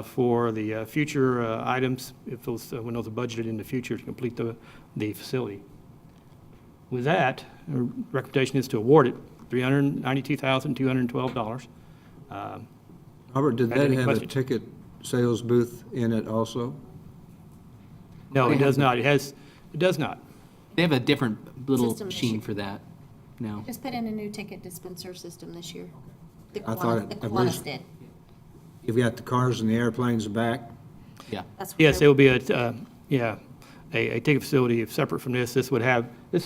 for the future items, if those, when those are budgeted in the future to complete the facility. With that, the recommendation is to award it $392,212. Robert, did that Any have a questions? ticket sales booth in it also? No, it does not. It does not. They have a different little System machine issue. for that now. Just put in a new ticket dispenser system this year. The I thought Kiwanis- it- the at Kiwanis least- did. You've got the cars and the airplanes back? Yeah. That's what Yes, they- it will be a ticket facility separate from this. This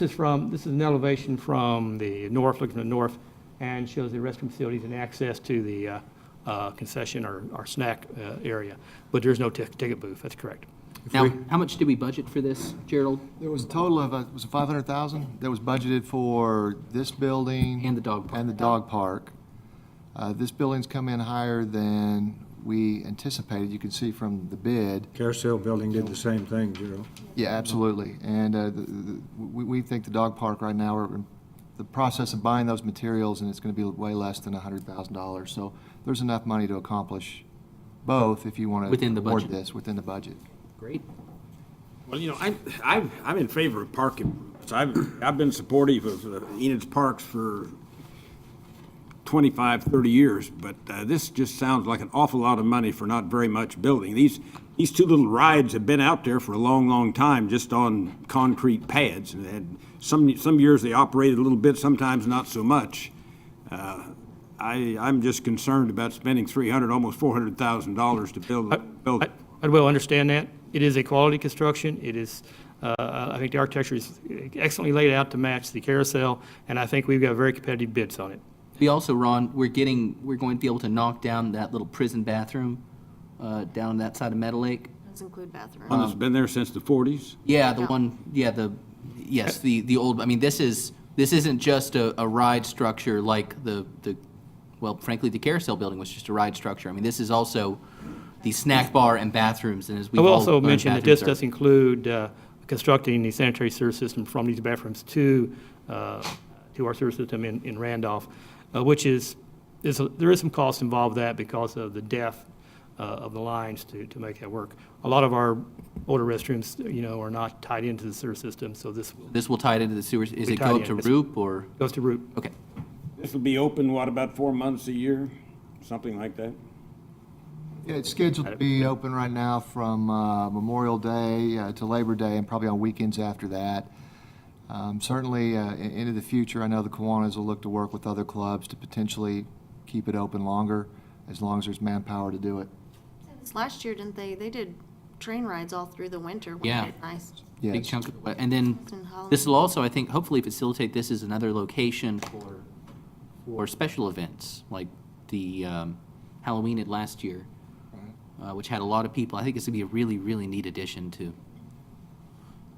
is an elevation from the north, looking to the north, and shows the restroom facilities and access to the concession or snack area. But there's no ticket booth, that's correct. Now, how much did we budget for this, Gerald? There was a total of, was it 500,000 that was budgeted for this building? And the dog park. And the dog park. This building's come in higher than we anticipated. You can see from the bid. Carousel Building did the same thing, Gerald. Yeah, absolutely. And we think the dog park right now, we're in the process of buying those materials, and it's going to be way less than $100,000. So there's enough money to accomplish both if you want to Within the award budget. this within the budget. Great. Well, you know, I'm in favor of park improvements. I've been supportive of Enid's Parks for 25, 30 years, but this just sounds like an awful lot of money for not very much building. These 2 little rides have been out there for a long, long time, just on concrete pads. And some years they operated a little bit, sometimes not so much. I'm just concerned about spending almost $400,000 to build it. I will understand that. It is a quality construction. It is, I think the architecture is excellently laid out to match the carousel, and I think we've got very competitive bids on it. We also, Ron, we're going to be able to knock down that little prison bathroom down that side of Meadow Lake. Does include bathroom. One that's been there since the 40s. Yeah, the old, I mean, this isn't just a ride structure like well, frankly, the carousel building was just a ride structure. I mean, this is also the snack bar and bathrooms, and as I we've will all also learned, mention that this bathrooms does include constructing the sanitary sewer system from these bathrooms to our sewer system in Randolph, which there is some cost involved with that because of the depth of the lines to make that work. A lot of our older restrooms, are not tied into the sewer system, so This will tie it into the sewers. Is We it tied go in. up to It's- ROOP or? goes to root. Okay. This will be open, what, about 4 months a year? Something like that? Yeah, it's scheduled to be open right now from Memorial Day to Labor Day and probably on weekends after that. Certainly, into the future, I know the Kiwanis will look to work with other clubs to potentially keep it open longer, as long as there's manpower to do it. This last year, didn't they? They did train rides all through the winter. Wasn't Yeah. it nice? Big Yes. chunk of, and then In Halloween. this will also, I think, hopefully facilitate this as another location for special events, like the Halloween at last year, which had a lot of people. I think it's gonna be a really, really neat addition to.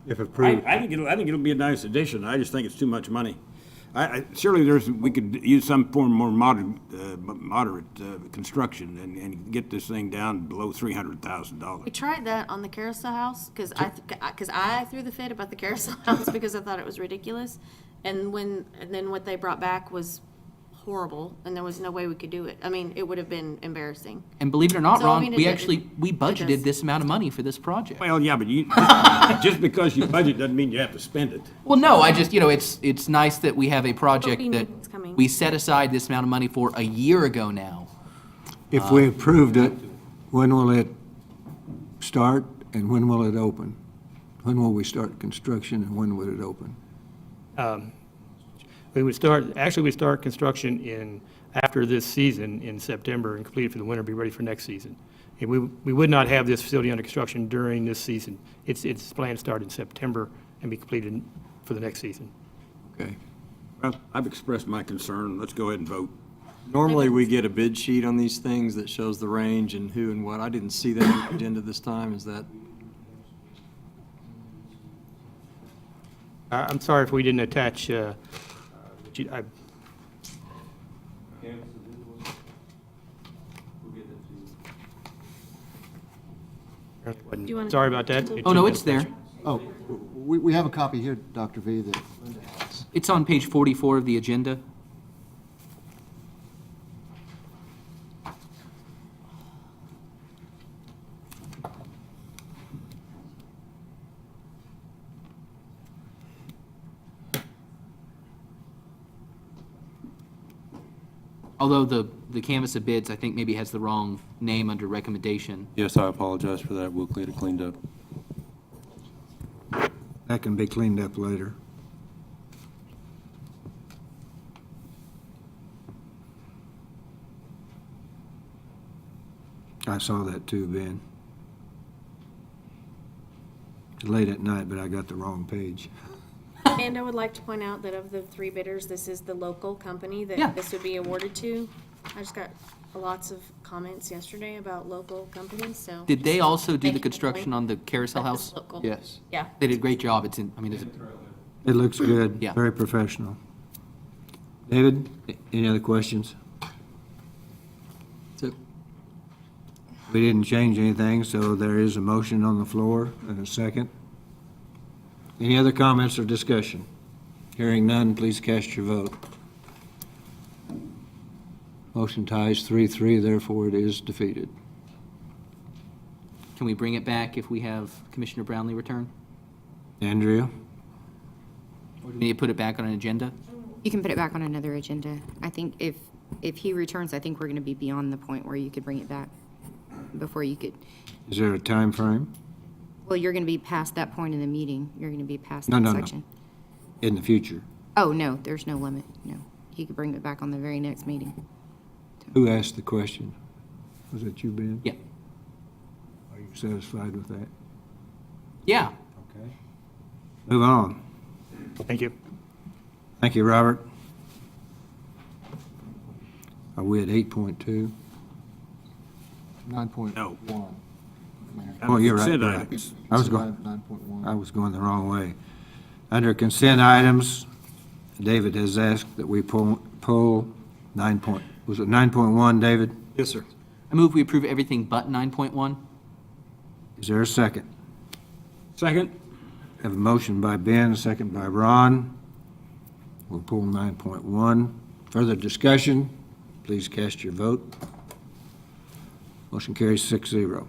If approved. I think it'll be a nice addition. I just think it's too much money. Surely we could use some form more moderate construction and get this thing down below We $300,000. tried that on the Carousel House, because I threw the fit about the Carousel House because I thought it was ridiculous. And then what they brought back was horrible, and there was no way we could do it. I mean, it would have been embarrassing. And believe it or not, So, I Ron, mean, we it budgeted does. this amount of money for this project. Well, yeah, but just because you budget doesn't mean you have to spend it. Well, no, I just, it's nice that we have a project we that know it's coming. we set aside this amount of money for a year ago now. If we approved it, when will it start and when will it open? When will we start construction and when will it open? We start construction after this season in September and complete it for the winter, be ready for next season. And we would not have this facility under construction during this season. It's planned to start in September and be completed for the next season. Okay. Well, I've expressed my concern. Let's go ahead and vote. Normally, we get a bid sheet on these things that shows the range and who and what. I didn't see that on the agenda this time. Is that? I'm sorry if we didn't attach, you wanna- sorry about that. Oh, no, it's there. Oh, we have a copy here, Dr. V, that It's on page 44 of the agenda. Although the canvas of bids, I think maybe has the wrong name under recommendation. Yes, I apologize for that. We'll get it cleaned up. That can be cleaned up later. I saw that too, Ben. Late at night, but I got the wrong page. And I would like to point out that of the 3 bidders, this is the local company Yeah. that this would be awarded to. I just got lots of comments yesterday about local companies, so. Did they also do the Making a construction point. on the Carousel But this House? local. Yes. Yeah. They did a great job. It's It looks good. Yeah. Very professional. David, any other questions? That's it. We didn't change anything, so there is a motion on the floor and a second. Any other comments or discussion? Hearing none, please cast your vote. Motion ties 3-3, therefore it is defeated. Can we bring it back if we have Commissioner Brownlee return? Andrea? Or do we need to put it back on an agenda? You can put it back on another agenda. I think if he returns, I think we're going to be beyond the point where you could bring it back before you could, Is there a time frame? well, you're going to be past that point in the meeting. You're going to be past No, that no, no. section. In the future? Oh, no, there's no limit, no. He could bring it back on the very next meeting. Who asked the question? Was it you, Ben? Yeah. Are you satisfied with that? Yeah. Okay. Move on. Thank you. Thank you, Robert. Are we at 8.2? 9.1. No. Oh, you're right. Consent you're right. items. I was going, 9.1. I was going the wrong way. Under consent items, David has asked that we pull 9 point, was it 9.1, David? Yes, sir. I move we approve everything but 9.1. Is there a second? Second? Have a motion by Ben, a second by Ron. We'll pull 9.1. Further discussion? Please cast your vote. Motion carries 6-0.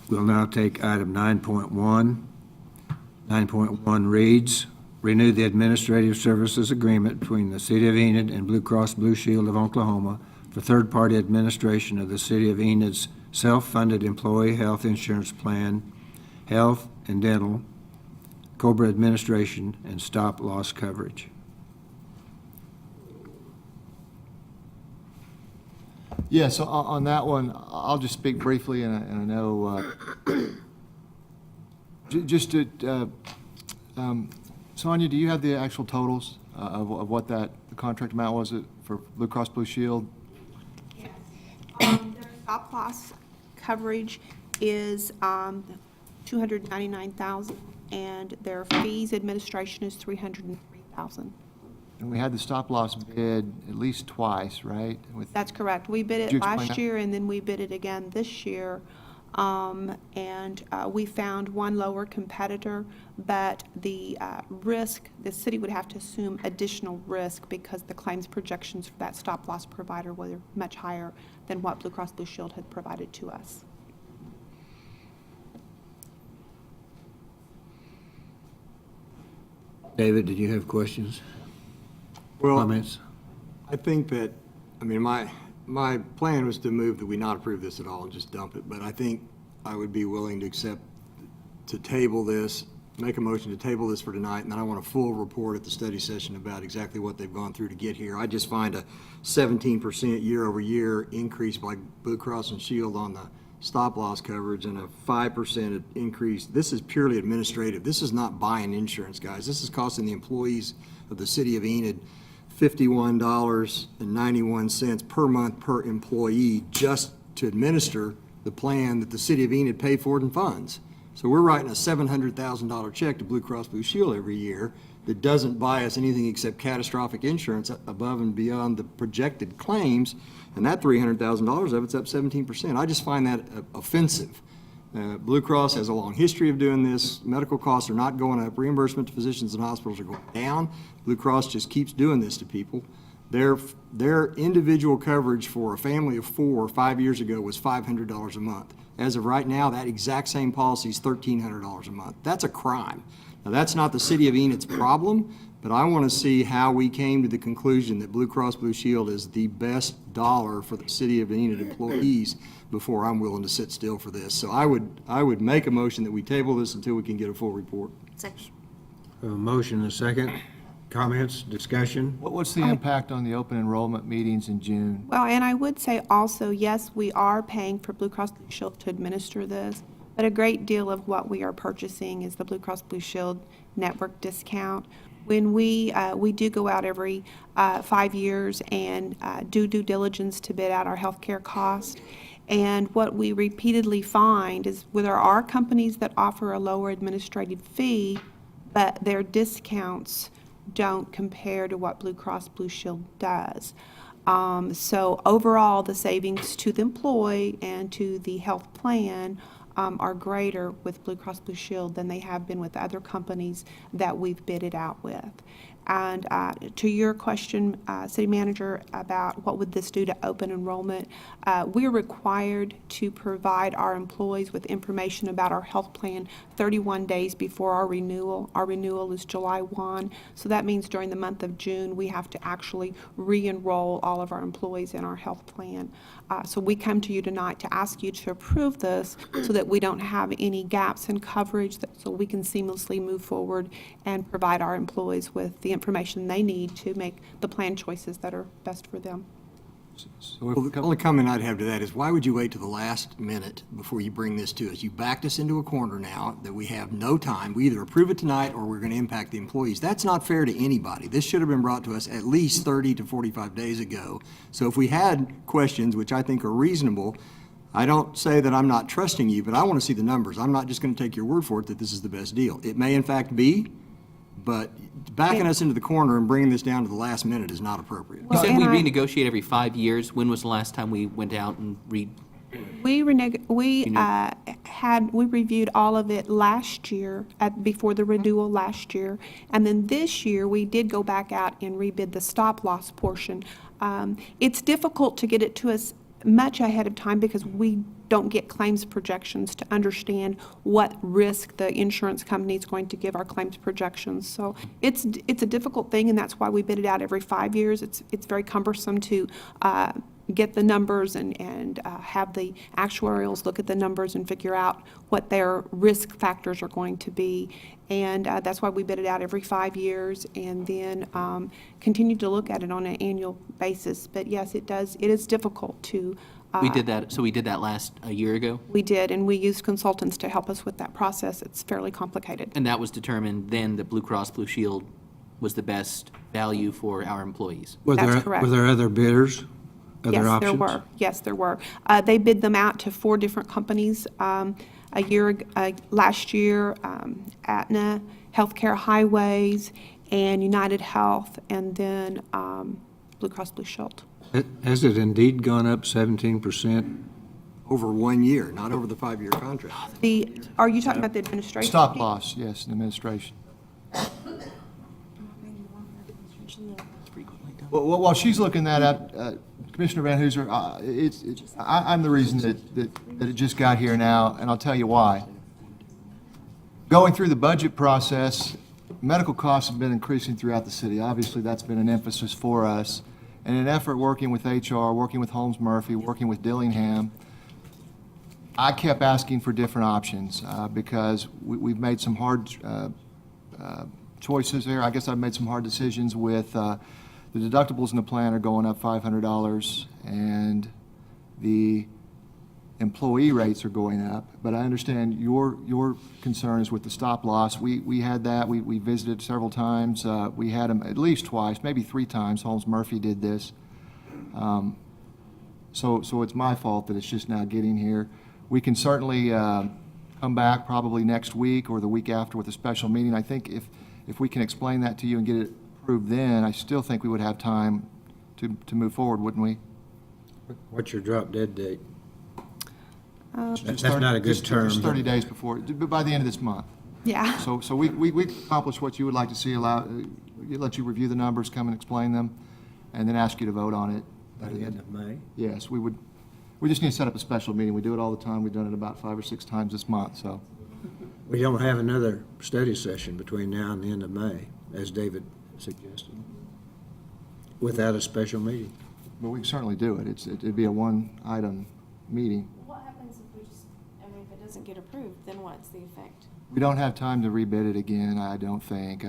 We'll now take item 9.1. 9.1 reads, renew the administrative services agreement between the City of Enid and Blue Cross Blue Shield of Oklahoma for third-party administration of the City of Enid's self-funded employee health insurance plan, health and dental, COBRA administration, and stop-loss coverage. Yeah, so on that one, I'll just speak briefly, and I know, just to, Sonia, do you have the actual totals of what that contract amount was for Blue Cross Blue Shield? Their stop loss coverage is $299,000, and their fees administration is $303,000. And we had the stop loss bid at least twice, right? That's correct. We bid Could you it explain last that? year, and then we bid it again this year. We found one lower competitor, but the risk, the city would have to assume additional risk because the claims projections for that stop loss provider were much higher than what Blue Cross Blue Shield had provided to us. David, did you have questions? Well, Comments? I think that, I mean, my plan was to move that we not approve this at all and just dump it, but I think I would be willing to accept, to table this, make a motion to table this for tonight, and then I want a full report at the study session about exactly what they've gone through to get here. I just find a 17% year-over-year increase by Blue Cross and Shield on the stop-loss coverage and a 5% increase. This is purely administrative. This is not buying insurance, guys. This is costing the employees of the city of Enid $51.91 per month per employee just to administer the plan that the city of Enid paid for it in funds. So we're writing a $700,000 check to Blue Cross Blue Shield every year that doesn't buy us anything except catastrophic insurance above and beyond the projected claims, and that $300,000 of it's up 17%. I just find that offensive. Blue Cross has a long history of doing this. Medical costs are not going up. Reimbursement to physicians and hospitals are going down. Blue Cross just keeps doing this to people. Their individual coverage for a family of 4 5 years ago was $500 a month. As of right now, that exact same policy is $1,300 a month. That's a crime. Now, that's not the city of Enid's problem, but I want to see how we came to the conclusion that Blue Cross Blue Shield is the best dollar for the city of Enid employees before I'm willing to sit still for this. So I would make a motion that we table this until we can get a full report. Second. A motion and a second. Comments, discussion? What's the impact on the open enrollment meetings in June? Well, and I would say also, yes, we are paying for Blue Cross Blue Shield to administer this, but a great deal of what we are purchasing is the Blue Cross Blue Shield network discount. When we do go out every 5 years and do due diligence to bid out our healthcare cost, and what we repeatedly find is there are companies that offer a lower administrative fee, but their discounts don't compare to what Blue Cross Blue Shield does. So overall, the savings to the employee and to the health plan are greater with Blue Cross Blue Shield than they have been with other companies that we've bid it out with. And to your question, City Manager, about what would this do to open enrollment, we're required to provide our employees with information about our health plan 31 days before our renewal. Our renewal is July 1, so that means during the month of June, we have to actually re-enroll all of our employees in our health plan. So we come to you tonight to ask you to approve this so that we don't have any gaps in coverage, so we can seamlessly move forward and provide our employees with the information they need to make the plan choices that are best for them. Well, the only comment I'd have to that is, why would you wait to the last minute before you bring this to us? You backed us into a corner now that we have no time. We either approve it tonight or we're going to impact the employees. That's not fair to anybody. This should have been brought to us at least 30 to 45 days ago. So if we had questions, which I think are reasonable, I don't say that I'm not trusting you, but I want to see the numbers. I'm not just going to take your word for it that this is the best deal. It may in fact be, but backing us into the corner and bringing this down to the last minute is not appropriate. You said and we I- renegotiate every 5 years. When was the last time we went out and We reviewed all of it last year, before the renewal last year. And then this year, we did go back out and rebid the stop-loss portion. It's difficult to get it to us much ahead of time because we don't get claims projections to understand what risk the insurance company is going to give our claims projections. So it's a difficult thing, and that's why we bid it out every 5 years. It's very cumbersome to get the numbers and have the actuarials look at the numbers and figure out what their risk factors are going to be. And that's why we bid it out every 5 years and then continue to look at it on an annual basis. But yes, it is difficult to. We did that, so we did that a year ago? We did, and we used consultants to help us with that process. It's fairly complicated. And that was determined then that Blue Cross Blue Shield was the best value for our employees. That's correct. Were there other bidders? Other Yes, options? there were. Yes, there were. They bid them out to 4 different companies last year, Aetna, Healthcare Highways, and United Health, and then Blue Cross Blue Shield. Has it indeed gone up 17%? Over 1 year, not over the 5-year contract. Are you talking about the administration? Stop loss, yes, in administration. Well, while she's looking that up, Commissioner Van Hooser, I'm the reason that it just got here now, and I'll tell you why. Going through the budget process, medical costs have been increasing throughout the city. Obviously, that's been an emphasis for us. In an effort working with HR, working with Holmes Murphy, working with Dillingham, I kept asking for different options because we've made some hard choices there. I guess I've made some hard decisions with the deductibles in the plan are going up $500, and the employee rates are going up. But I understand your concern is with the stop loss. We had that. We visited several times. We had them at least twice, maybe 3 times. Holmes Murphy did this. So it's my fault that it's just now getting here. We can certainly come back probably next week or the week after with a special meeting. I think if we can explain that to you and get it approved then, I still think we would have time to move forward, wouldn't we? What's your drop dead date? Just That's not a good term. Just 30 days before, by the end of this month. Yeah. So we accomplish what you would like to see, let you review the numbers, come and explain them, and then ask you to vote on it. By the end of May? Yes, we just need to set up a special meeting. We do it all the time. We've done it about 5 or 6 times this month, so. We don't have another study session between now and the end of May, as David suggested, without a special meeting. But we can certainly do it. It'd be a one-item meeting. What happens if it doesn't get approved, then what's the effect? We don't have time to rebid it again, I don't think.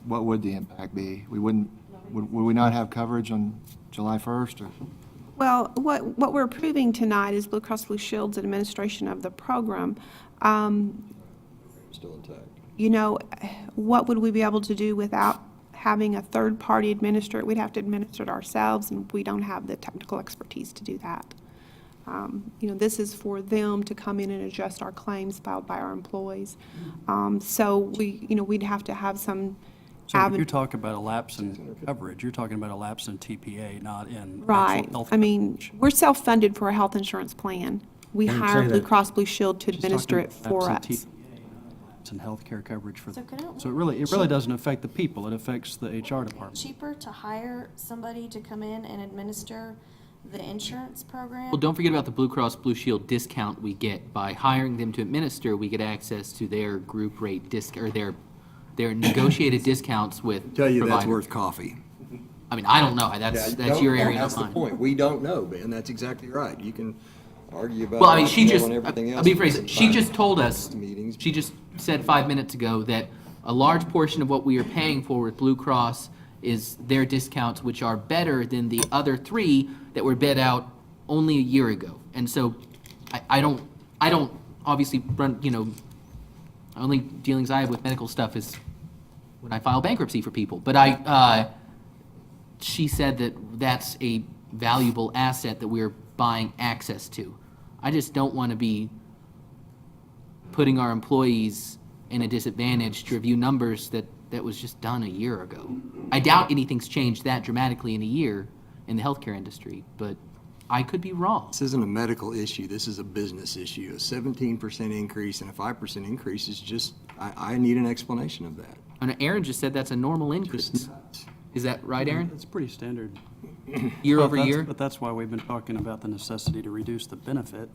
What would the impact be? Would we not have coverage on July 1st? Or? Well, what we're approving tonight is Blue Cross Blue Shield's administration of the program. Still intact. You know, what would we be able to do without having a third party administer it? We'd have to administer it ourselves, and we don't have the technical expertise to do that. This is for them to come in and adjust our claims filed by our employees. So we'd have to have some. So when you talk about a lapse in coverage, you're talking about a lapse in TPA, not in actual Right. health I mean, coverage. we're self-funded for a health insurance plan. We I didn't hire say Blue that. Cross Blue Shield to She's administer talking it about for lapse in us. TPA, lapse in healthcare coverage for, So could I- so it really doesn't affect the people, it affects the HR department. Cheaper to hire somebody to come in and administer the insurance program? Well, don't forget about the Blue Cross Blue Shield discount we get. By hiring them to administer, we get access to their group rate or their negotiated discounts with Tell you that's providers. worth coffee. I mean, I don't know. That's your area, That's not the mine. point. We don't know, Ben. That's exactly right. You can argue about. Well, I mean, she on just, everything I'll else. be phrased, she just told us, Meetings. she just said 5 minutes ago that a large portion of what we are paying for with Blue Cross is their discounts, which are better than the other 3 that were bid out only a year ago. And so I don't obviously run, only dealings I have with medical stuff is when I file bankruptcy for people. But she said that that's a valuable asset that we're buying access to. I just don't want to be putting our employees in a disadvantage to review numbers that that was just done a year ago. I doubt anything's changed that dramatically in a year in the healthcare industry, but I could be wrong. This isn't a medical issue, this is a business issue. A 17% increase and a 5% increase is just, I need an explanation of that. And Aaron just said that's a normal increase. Is that right, Aaron? It's pretty standard. Year over But that's- year? But that's why we've been talking about the necessity to reduce the benefit,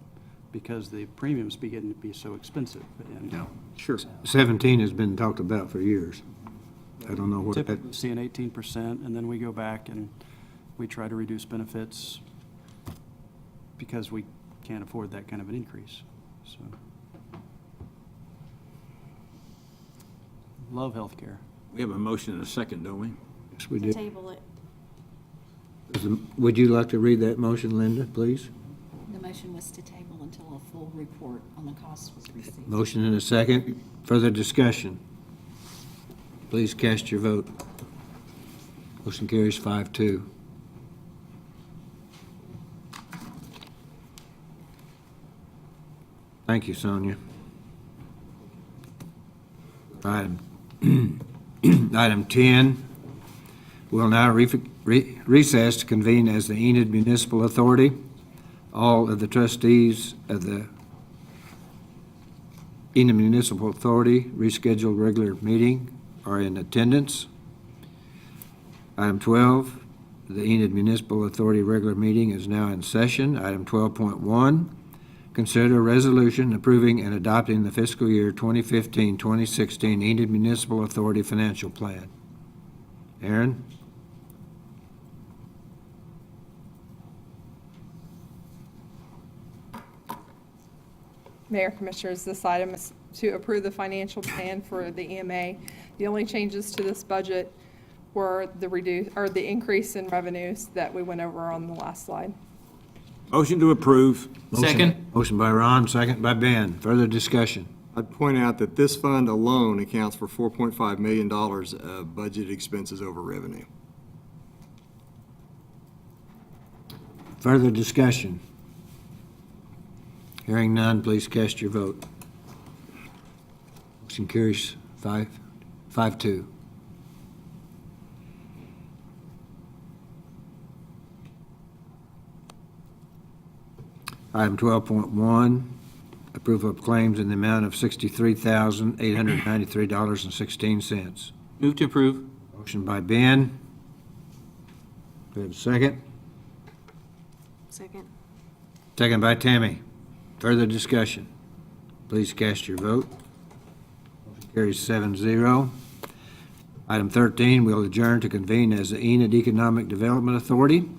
because the premiums begin to be so expensive. And Sure. 17 has been talked about for years. I don't know what that, typically see an 18%, and then we go back and we try to reduce benefits because we can't afford that kind of an increase, so. Love healthcare. We have a motion and a second, don't we? yes, we To did. table it. Would you like to read that motion, Linda, please? The motion was to table until a full report on the costs was received. Motion and a second. Further discussion? Please cast your vote. Motion carries 5-2. Thank you, Sonia. Item 10, we'll now recess to convene as the Enid Municipal Authority. All of the trustees of the Enid Municipal Authority rescheduled regular meeting are in attendance. Item 12, the Enid Municipal Authority regular meeting is now in session. Item 12.1, consider a resolution approving and adopting the fiscal year 2015-2016 Enid Municipal Authority Financial Plan. Aaron? Mayor, Commissioners, this item is to approve the financial plan for the EMA. The only changes to this budget were the increase in revenues that we went over on the last slide. Motion to approve. Second. Motion by Ron, second by Ben. Further discussion? I'd point out that this fund alone accounts for $4.5 million of budget expenses over revenue. Further discussion? Hearing none, please cast your vote. Motion carries 5-2. Item 12.1, approval of claims in the amount of $63,893.16. Move to approve. Motion by Ben. Do we have a second? Second. Second by Tammy. Further discussion? Please cast your vote. Motion carries 7-0. Item 13, we'll adjourn to convene as the Enid Economic Development Authority.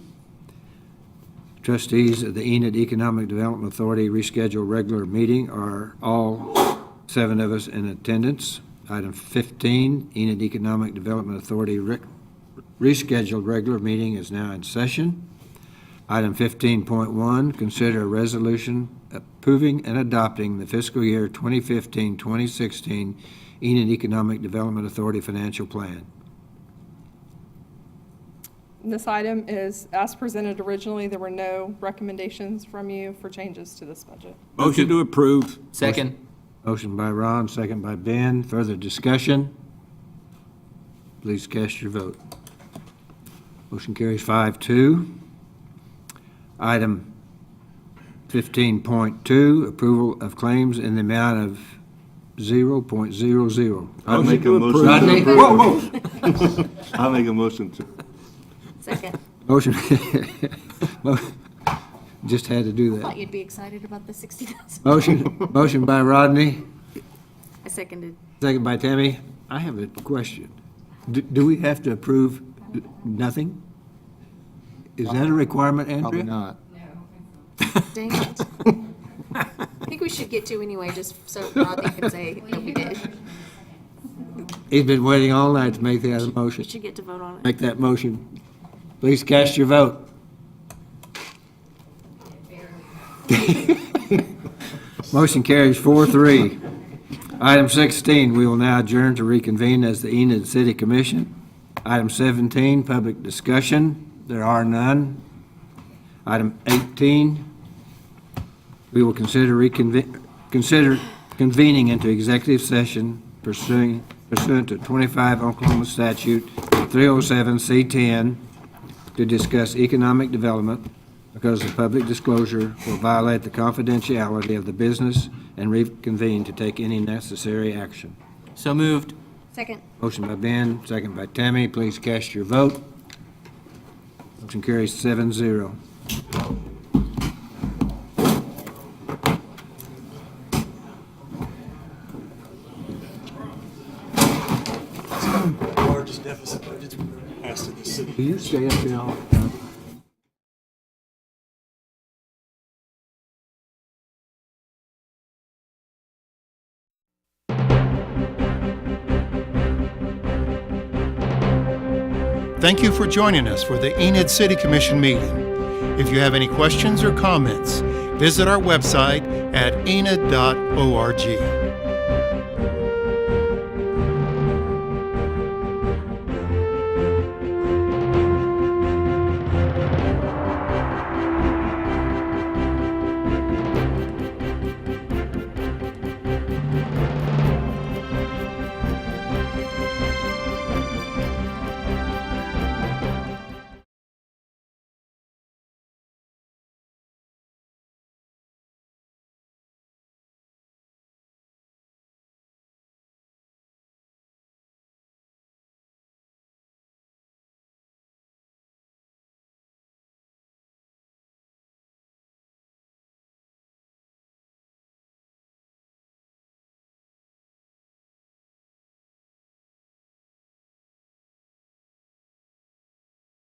Trustees of the Enid Economic Development Authority rescheduled regular meeting are all 7 of us in attendance. Item 15, Enid Economic Development Authority rescheduled regular meeting is now in session. Item 15.1, consider a resolution approving and adopting the fiscal year 2015-2016 Enid Economic Development Authority Financial Plan. This item is as presented originally. There were no recommendations from you for changes to this budget. Motion to approve. Second. Motion by Ron, second by Ben. Further discussion? Please cast your vote. Motion carries 5-2. Item 15.2, approval of claims in the amount of 0.00. I'll make a motion. Rodney? Whoa, I'll make a motion to. Second. Motion. Just had to do Thought that. you'd be excited about the 60,000. Motion by Rodney, I seconded. second by Tammy. I have a question. Do we have to approve nothing? Is that a requirement, Probably Andrea? not. Dang it. I think we should get to anyway, just so Rodney can say that we did. He's been waiting all night to make that motion. We should get to vote on it. Make that motion. Please cast your vote. Motion carries 4-3. Item 16, we will now adjourn to reconvene as the Enid City Commission. Item 17, public discussion. There are none. Item 18, we will consider convening into executive session pursuing pursuant to 25 Oklahoma Statute 307 C10 to discuss economic development because the public disclosure will violate the confidentiality of the business and reconvene to take any necessary action. So moved. Second. Motion by Ben, second by Tammy. Please cast your vote. Motion carries 7-0. Largest deficit budgets we've ever passed in this city. Will you stay up now? Thank you for joining us for the Enid City Commission meeting. If you have any questions or comments, visit our website at enid.org.